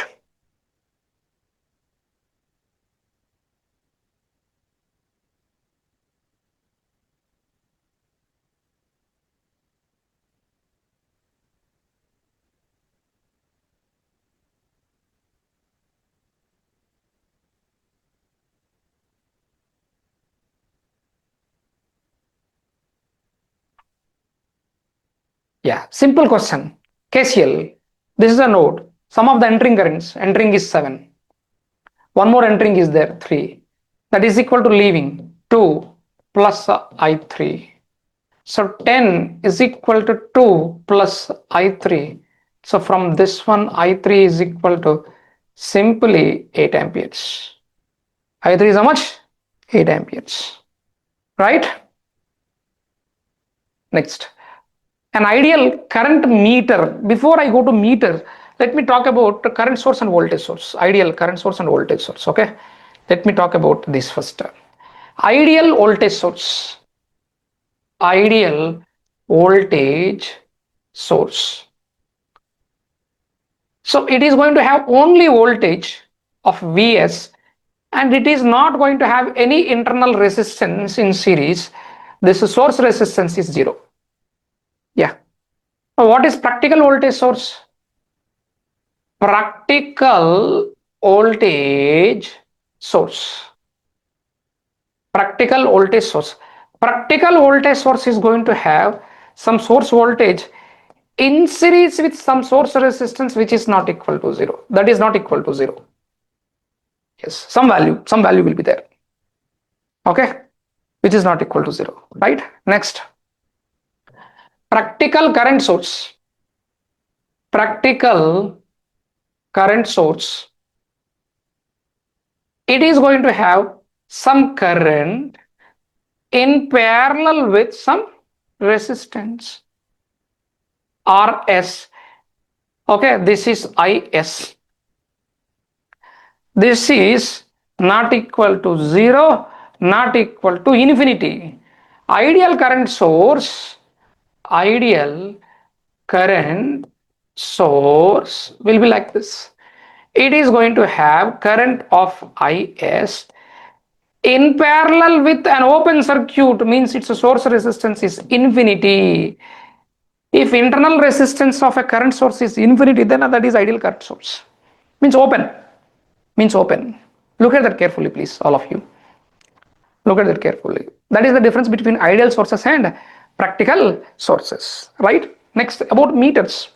Yeah, simple question. KCL, this is a node. Sum of the entering currents, entering is 7. One more entering is there, 3. That is equal to leaving 2 plus I3. So 10 is equal to 2 plus I3. So from this one, I3 is equal to simply 8 amperes. I3 is how much? 8 amperes. Right? Next. An ideal current meter. Before I go to meter, let me talk about the current source and voltage source. Ideal current source and voltage source. Okay. Let me talk about this first. Ideal voltage source. Ideal voltage source. So it is going to have only voltage of Vs, and it is not going to have any internal resistance in series. This source resistance is 0. Yeah. Now what is practical voltage source? Practical voltage source. Practical voltage source. Practical voltage source is going to have some source voltage in series with some source resistance which is not equal to 0. That is not equal to 0. Yes, some value will be there. Okay, which is not equal to 0. Right? Next, practical current source. Practical current source. It is going to have some current in parallel with some resistance. Rs. Okay, this is Is. This is not equal to 0, not equal to infinity. Ideal current source, ideal current source will be like this. It is going to have current of Is in parallel with an open circuit, means its source resistance is infinity. If internal resistance of a current source is infinity, then that is ideal current source. Means open. Means open. Look at that carefully, please, all of you. Look at that carefully. That is the difference between ideal sources and practical sources, right? Next, about meters.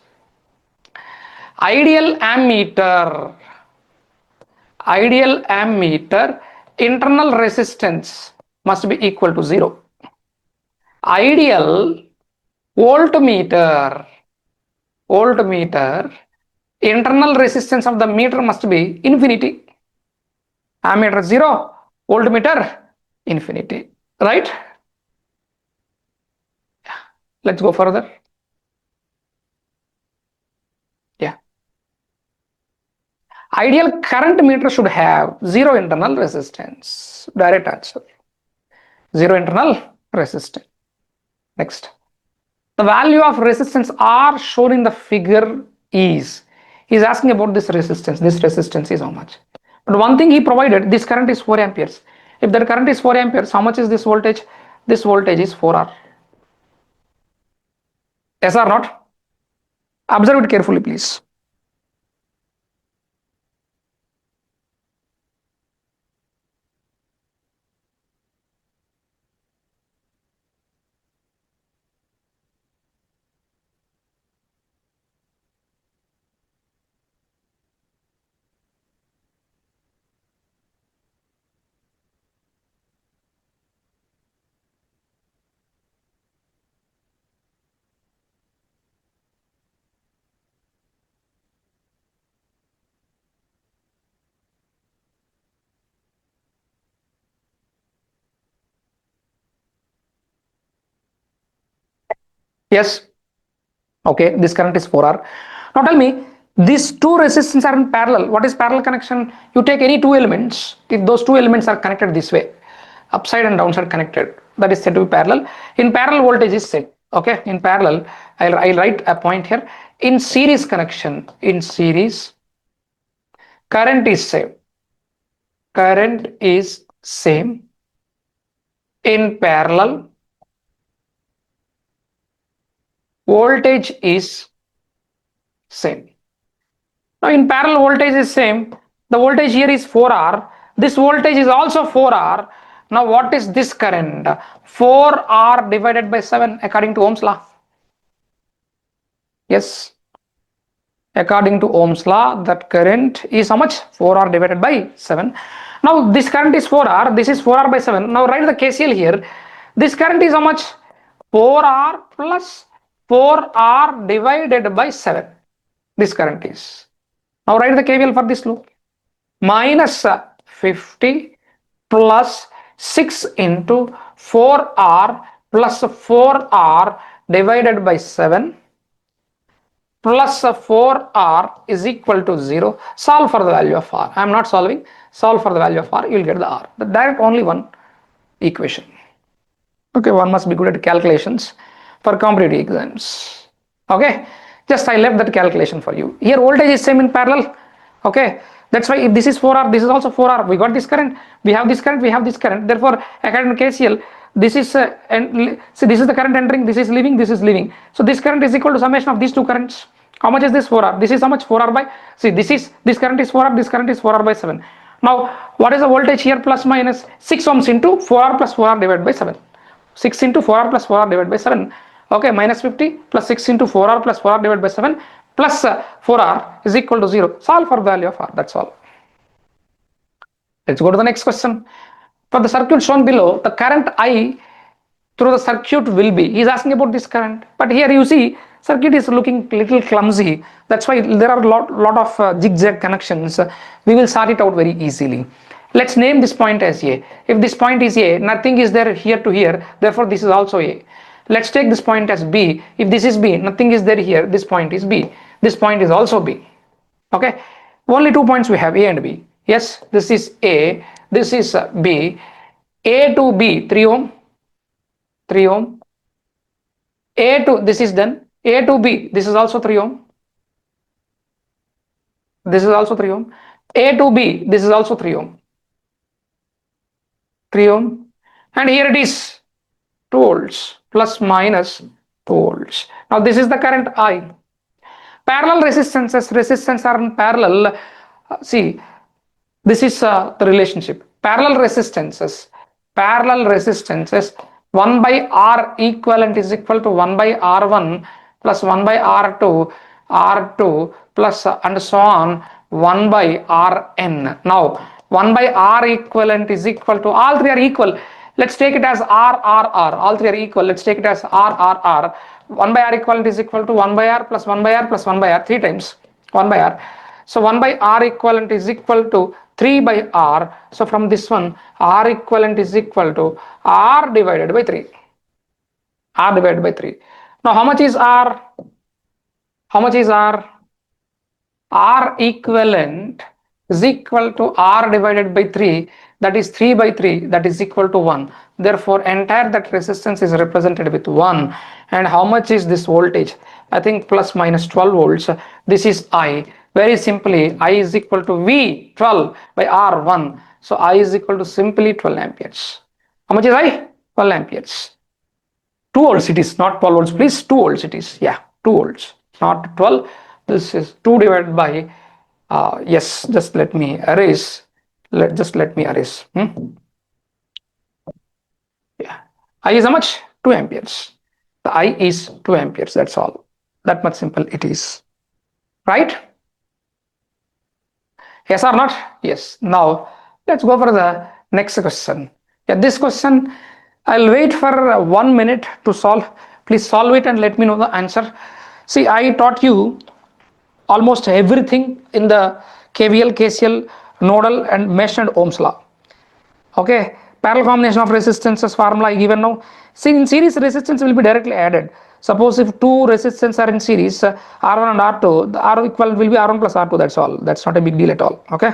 Ideal ammeter. Ideal ammeter, internal resistance must be equal to 0. Ideal voltmeter. Voltmeter, internal resistance of the meter must be infinity. Ammeter 0, voltmeter infinity. Right? Let's go further. Yeah. Ideal current meter should have 0 internal resistance. Direct answer. 0 internal resistance. Next. The value of resistance R shown in the figure is. He is asking about this resistance. This resistance is how much? But one thing he provided, this current is 4 amperes. If that current is 4 amperes, how much is this voltage? This voltage is 4R. Yes or not? Observe it carefully, please. Yes. Okay, this current is 4R. Now tell me, these two resistors are in parallel. What is parallel connection? You take any two elements, if those two elements are connected this way, upside and downside connected, that is said to be parallel. In parallel, voltage is set. Okay, in parallel, I'll write a point here. In series connection, in series Current is same. Current is same. In parallel, voltage is same. Now in parallel, voltage is same. The voltage here is 4R. This voltage is also 4R. Now what is this current? 4R divided by 7 according to Ohm's law. Yes. According to Ohm's law, that current is how much? 4R divided by 7. Now this current is 4R. This is 4R by 7. Now write the KCL here. This current is how much? 4R plus 4R divided by 7. This current is. Now write the KVL for this loop. Minus 50 plus 6 into 4R plus 4R divided by 7 plus 4R is equal to 0. Solve for the value of R. I am not solving. Solve for the value of R. You will get the R. The direct only one equation. Okay, one must be good at calculations for competitive exams. Okay, just I left that calculation for you. Here voltage is same in parallel. Okay, that's why if this is 4R, this is also 4R. We got this current, we have this current, we have this current. Therefore, according to KCL, this is and see, this is the current entering, this is leaving, this is leaving. So this current is equal to summation of these two currents. How much is this 4R? This is how much? 4R by, see, this current is 4R, this current is 4R by 7. Now what is the voltage here? Plus minus 6 ohms into 4R plus 4R divided by 7. 6 into 4R plus 4R divided by 7. Okay, minus 50 plus 6 into 4R plus 4R divided by 7 plus 4R is equal to 0. Solve for the value of R. That's all. Let's go to the next question. For the circuit shown below, the current I through the circuit will be. He is asking about this current. But here you see, circuit is looking little clumsy. That's why there are lot of zigzag connections. We will sort it out very easily. Let's name this point as A. If this point is A, nothing is there here to here. Therefore, this is also A. Let's take this point as B. If this is B, nothing is there here. This point is B. This point is also B. Okay. Only 2 points we have, A and B. Yes, this is A. This is B. A to B, 3 ohm. 3 ohm. A to, this is done. A to B, this is also 3 ohm. This is also 3 ohm. A to B, this is also 3 ohm. 3 ohm. And here it is 2 volts plus minus 2 volts. Now this is the current I. Parallel resistance are in parallel. See, this is the relationship. Parallel resistances 1 by R equivalent is equal to 1 by R1 plus 1 by R2 plus and so on 1 by Rn. Now 1 by R equivalent is equal to, all three are equal. Let's take it as RRR. All three are equal. Let's take it as RRR. 1 by R equivalent is equal to 1 by R plus 1 by R plus 1 by R, 3 times 1 by R. So 1 by R equivalent is equal to 3 by R. So from this one, R equivalent is equal to R divided by 3. R divided by 3. Now how much is R? How much is R? R equivalent is equal to R divided by 3, that is 3 by 3, that is equal to 1. Therefore entire that resistance is represented with 1. And how much is this voltage? I think plus minus 12 volts. This is I. Very simply, I is equal to V12 by R1. So I is equal to simply 12 amperes. How much is I? 12 amperes. 2 volts it is, not 12 volts please, 2 volts it is. Yeah, 2 volts, not 12. This is 2 divided by yes, just let me erase. Let me erase. Yeah, I is how much? 2 amperes. The I is 2 amperes. That's all. That much simple it is. Right? Yes or not? Yes. Now let's go for the next question. Yeah, this question I'll wait for 1 minute to solve. Please solve it and let me know the answer. See, I taught you almost everything in the KVL, KCL, nodal and mesh and Ohm's law. Okay, parallel combination of resistances formula I given now. See, in series resistance will be directly added. Suppose if two resistance are in series, R1 and R2, the R equivalent will be R1 plus R2. That's all. That's not a big deal at all. Okay.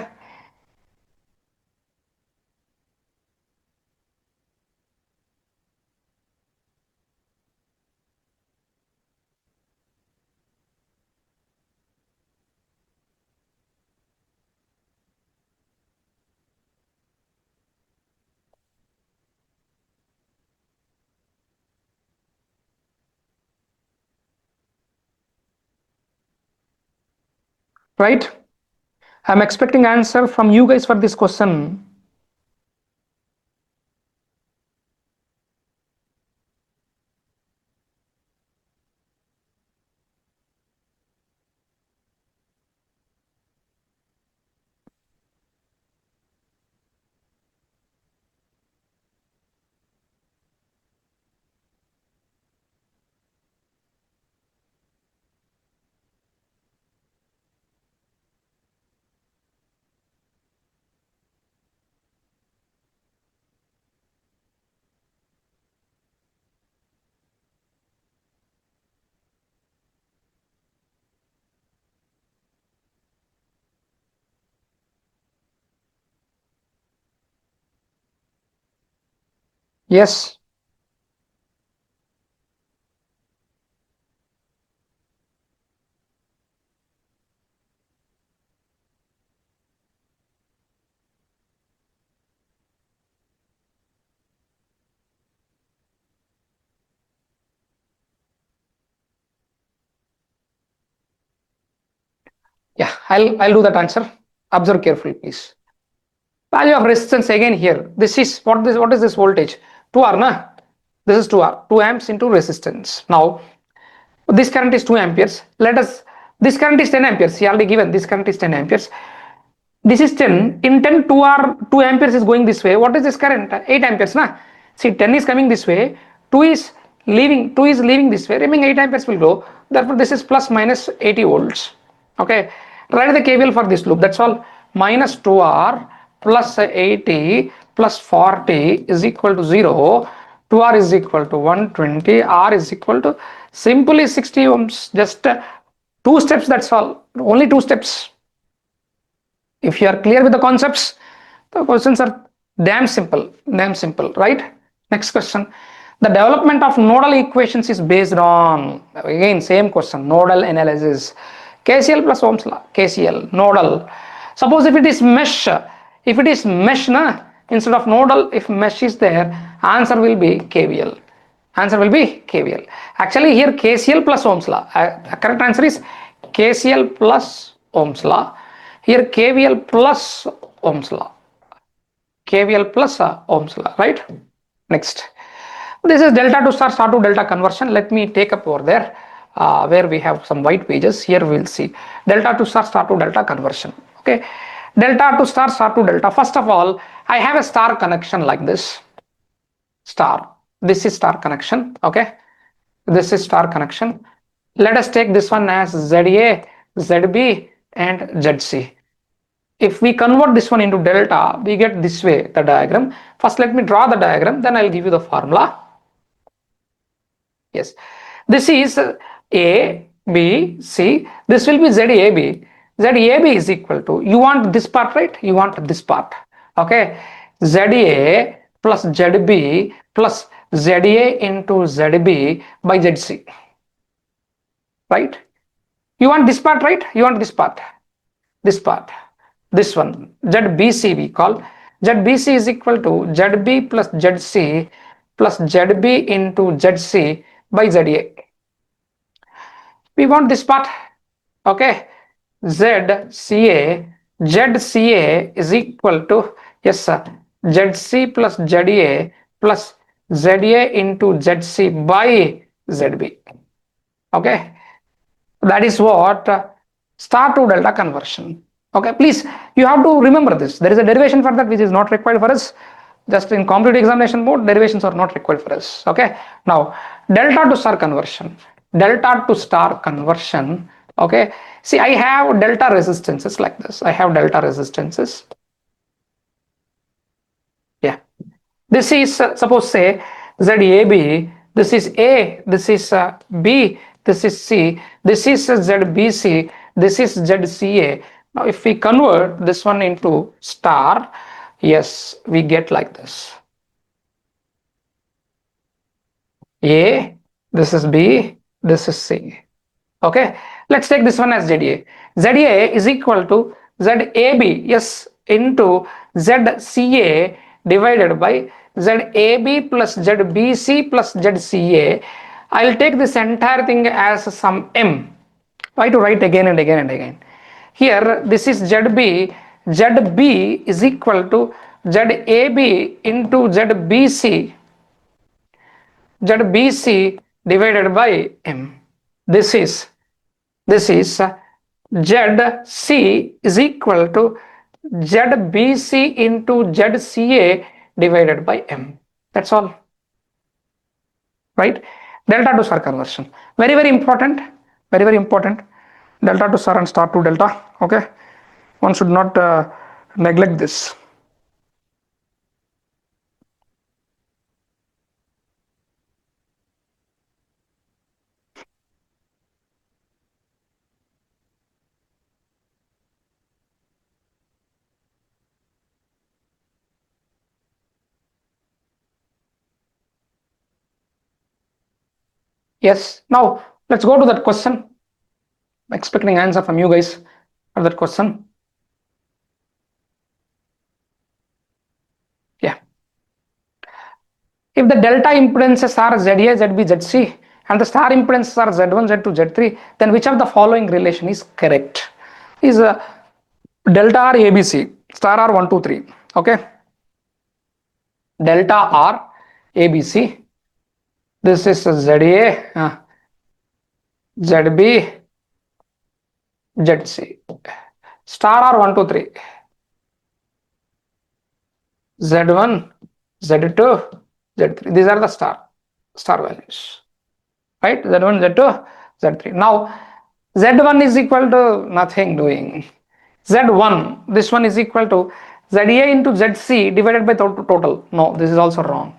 right? I'm expecting answer from you guys for this question. Yes. Yeah, I'll do that answer. Observe carefully, please. Value of resistance again here. This is what is this voltage? 2R, na? This is 2R, 2 amps into resistance. Now this current is 2 amperes. Let us, this current is 10 amperes. He already given this current is 10 amperes. This is 10. In 10, 2R, 2 amperes is going this way. What is this current? 8 amperes, na? See, 10 is coming this way. 2 is leaving this way. Remaining 8 amperes will go. Therefore, this is plus minus 80 volts. Okay. Write the KVL for this loop. That's all. Minus 2R plus 80 plus 40 is equal to 0. 2R is equal to 120. R is equal to simply 60 ohms. Just 2 steps. That's all. Only 2 steps. If you are clear with the concepts, the questions are damn simple, right? Next question. The development of nodal equations is based on, again same question, nodal analysis. KCL plus Ohm's law, KCL, nodal. Suppose if it is mesh, na, instead of nodal, if mesh is there, answer will be KVL. Actually here KCL plus Ohm's law. Correct answer is KCL plus Ohm's law. Here KVL plus Ohm's law. Ohm's law, right? Next. This is delta to star, star to delta conversion. Let me take up over there where we have some white pages. Here we'll see delta to star, star to delta conversion. Okay. Delta to star, star to delta. First of all, I have a star connection like this. Star. This is star connection. Okay. This is star connection. Let us take this one as ZA, ZB and ZC. If we convert this one into delta, we get this way the diagram. First let me draw the diagram, then I'll give you the formula. Yes, this is A, B, C. This will be ZAB. ZAB is equal to, you want this part, right? You want this part. Okay. ZA plus ZB plus ZA into ZB by ZC. Right? You want this part, right? You want this part. This part. This one. ZBC we call. ZBC is equal to ZB plus ZC plus ZB into ZC by ZA. We want this part. Okay. ZCA is equal to, yes sir, ZC plus ZA plus ZA into ZC by ZB. Okay. That is what star to delta conversion. Okay, please, you have to remember this. There is a derivation for that which is not required for us. Just in competitive examination mode, derivations are not required for us. Okay, now delta to star conversion. Okay, see, I have delta resistances like this. Yeah, this is suppose say ZAB. This is A. This is B. This is C. This is ZBC. This is ZCA. Now, if we convert this one into star, yes, we get like this. A, this is B, this is C. Okay, let's take this one as ZA. ZA is equal to ZAB, yes, into ZCA divided by ZAB plus ZBC plus ZCA. I'll take this entire thing as some M. Why to write again and again and again? Here this is ZB. ZB is equal to ZAB into ZBC divided by M. This is ZC is equal to ZBC into ZCA divided by M. That's all. Right? Delta to star conversion. Very, very important. Very, very important. Delta to star and star to delta. Okay. One should not neglect this. Yes. Now let's go to that question. I'm expecting answer from you guys for that question. Yeah. If the delta impedances are ZA, ZB, ZC and the star impedances are Z1, Z2, Z3, then which of the following relation is correct? Is delta R ABC, star R 1, 2, 3. Okay. Delta R ABC. This is ZA, ZB, ZC. Star R 1, 2, 3. Z1, Z2, Z3. These are the star values. Right? Z1, Z2, Z3. Now, Z1 is equal to nothing doing. Z1, this one is equal to ZA into ZC divided by total. No, this is also wrong.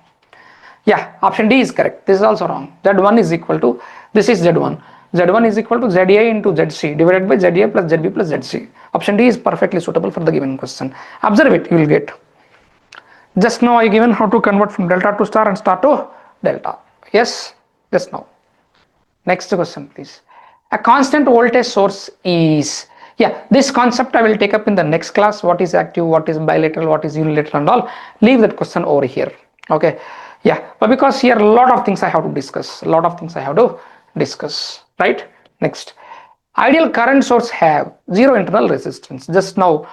Yeah, option D is correct. This is also wrong. Z1 is equal to, this is Z1. Z1 is equal to ZA into ZC divided by ZA plus ZB plus ZC. Option D is perfectly suitable for the given question. Observe it, you will get. Just now I given how to convert from delta to star and star to delta. Yes, just now. Next question, please. A constant voltage source is, yeah, this concept I will take up in the next class. What is active, what is bilateral, what is unilateral and all. Leave that question over here. Okay. Yeah, but because here a lot of things I have to discuss. Right? Next. Ideal current source have zero internal resistance. Just now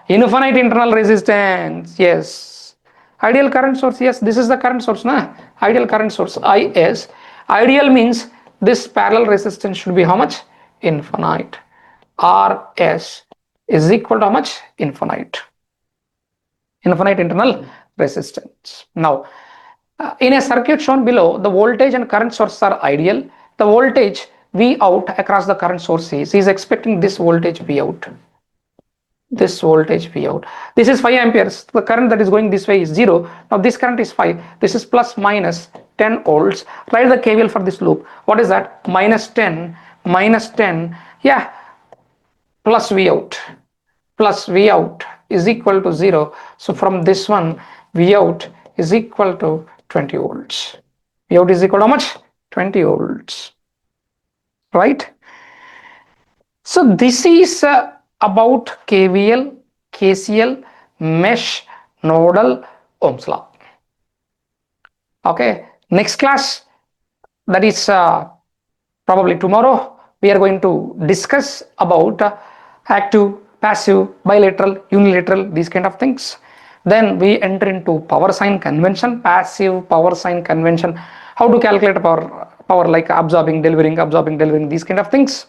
infinite internal resistance. Yes. Ideal current source. Yes, this is the current source. Ideal current source. IS. Ideal means this parallel resistance should be how much? Infinite. RS is equal to how much? Infinite internal resistance. Now, in a circuit shown below, the voltage and current sources are ideal. The voltage V out across the current source is expecting this voltage V out. This voltage V out. This is 5 amperes. The current that is going this way is 0. Now this current is 5. This is plus minus 10 volts. Write the KVL for this loop. What is that? Minus 10. Yeah. Plus V out. Plus V out is equal to 0. So from this one, V out is equal to 20 volts. V out is equal to how much? 20 volts. Right? So this is about KVL, KCL, mesh, nodal, Ohm's law. Okay. Next class, that is probably tomorrow, we are going to discuss about active, passive, bilateral, unilateral, these kind of things. Then we enter into power sign convention, passive power sign convention, how to calculate power like absorbing, delivering, these kind of things.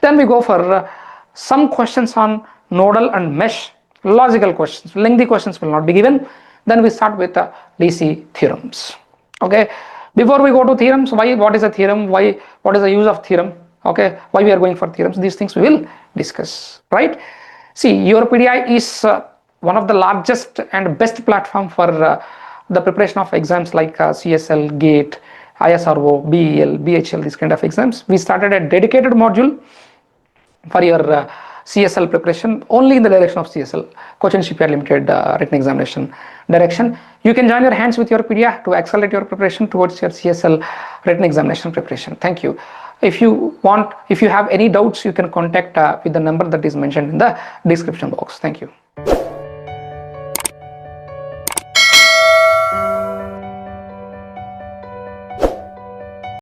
Then we go for some questions on nodal and mesh, logical questions. Lengthy questions will not be given. Then we start with DC theorems. Okay. Before we go to theorems, what is a theorem? What is the use of theorem? Okay. Why we are going for theorems? These things we will discuss. Right. See, YourPedia is one of the largest and best platform for the preparation of exams like CSL, GATE, ISRO, BEL, BHL, these kind of exams. We started a dedicated module for your CSL preparation only in the direction of CSL, Cochin Shipyard Limited written examination direction. You can join your hands with YourPedia to accelerate your preparation towards your CSL written examination preparation. Thank you. If you have any doubts, you can contact with the number that is mentioned in the description box. Thank you.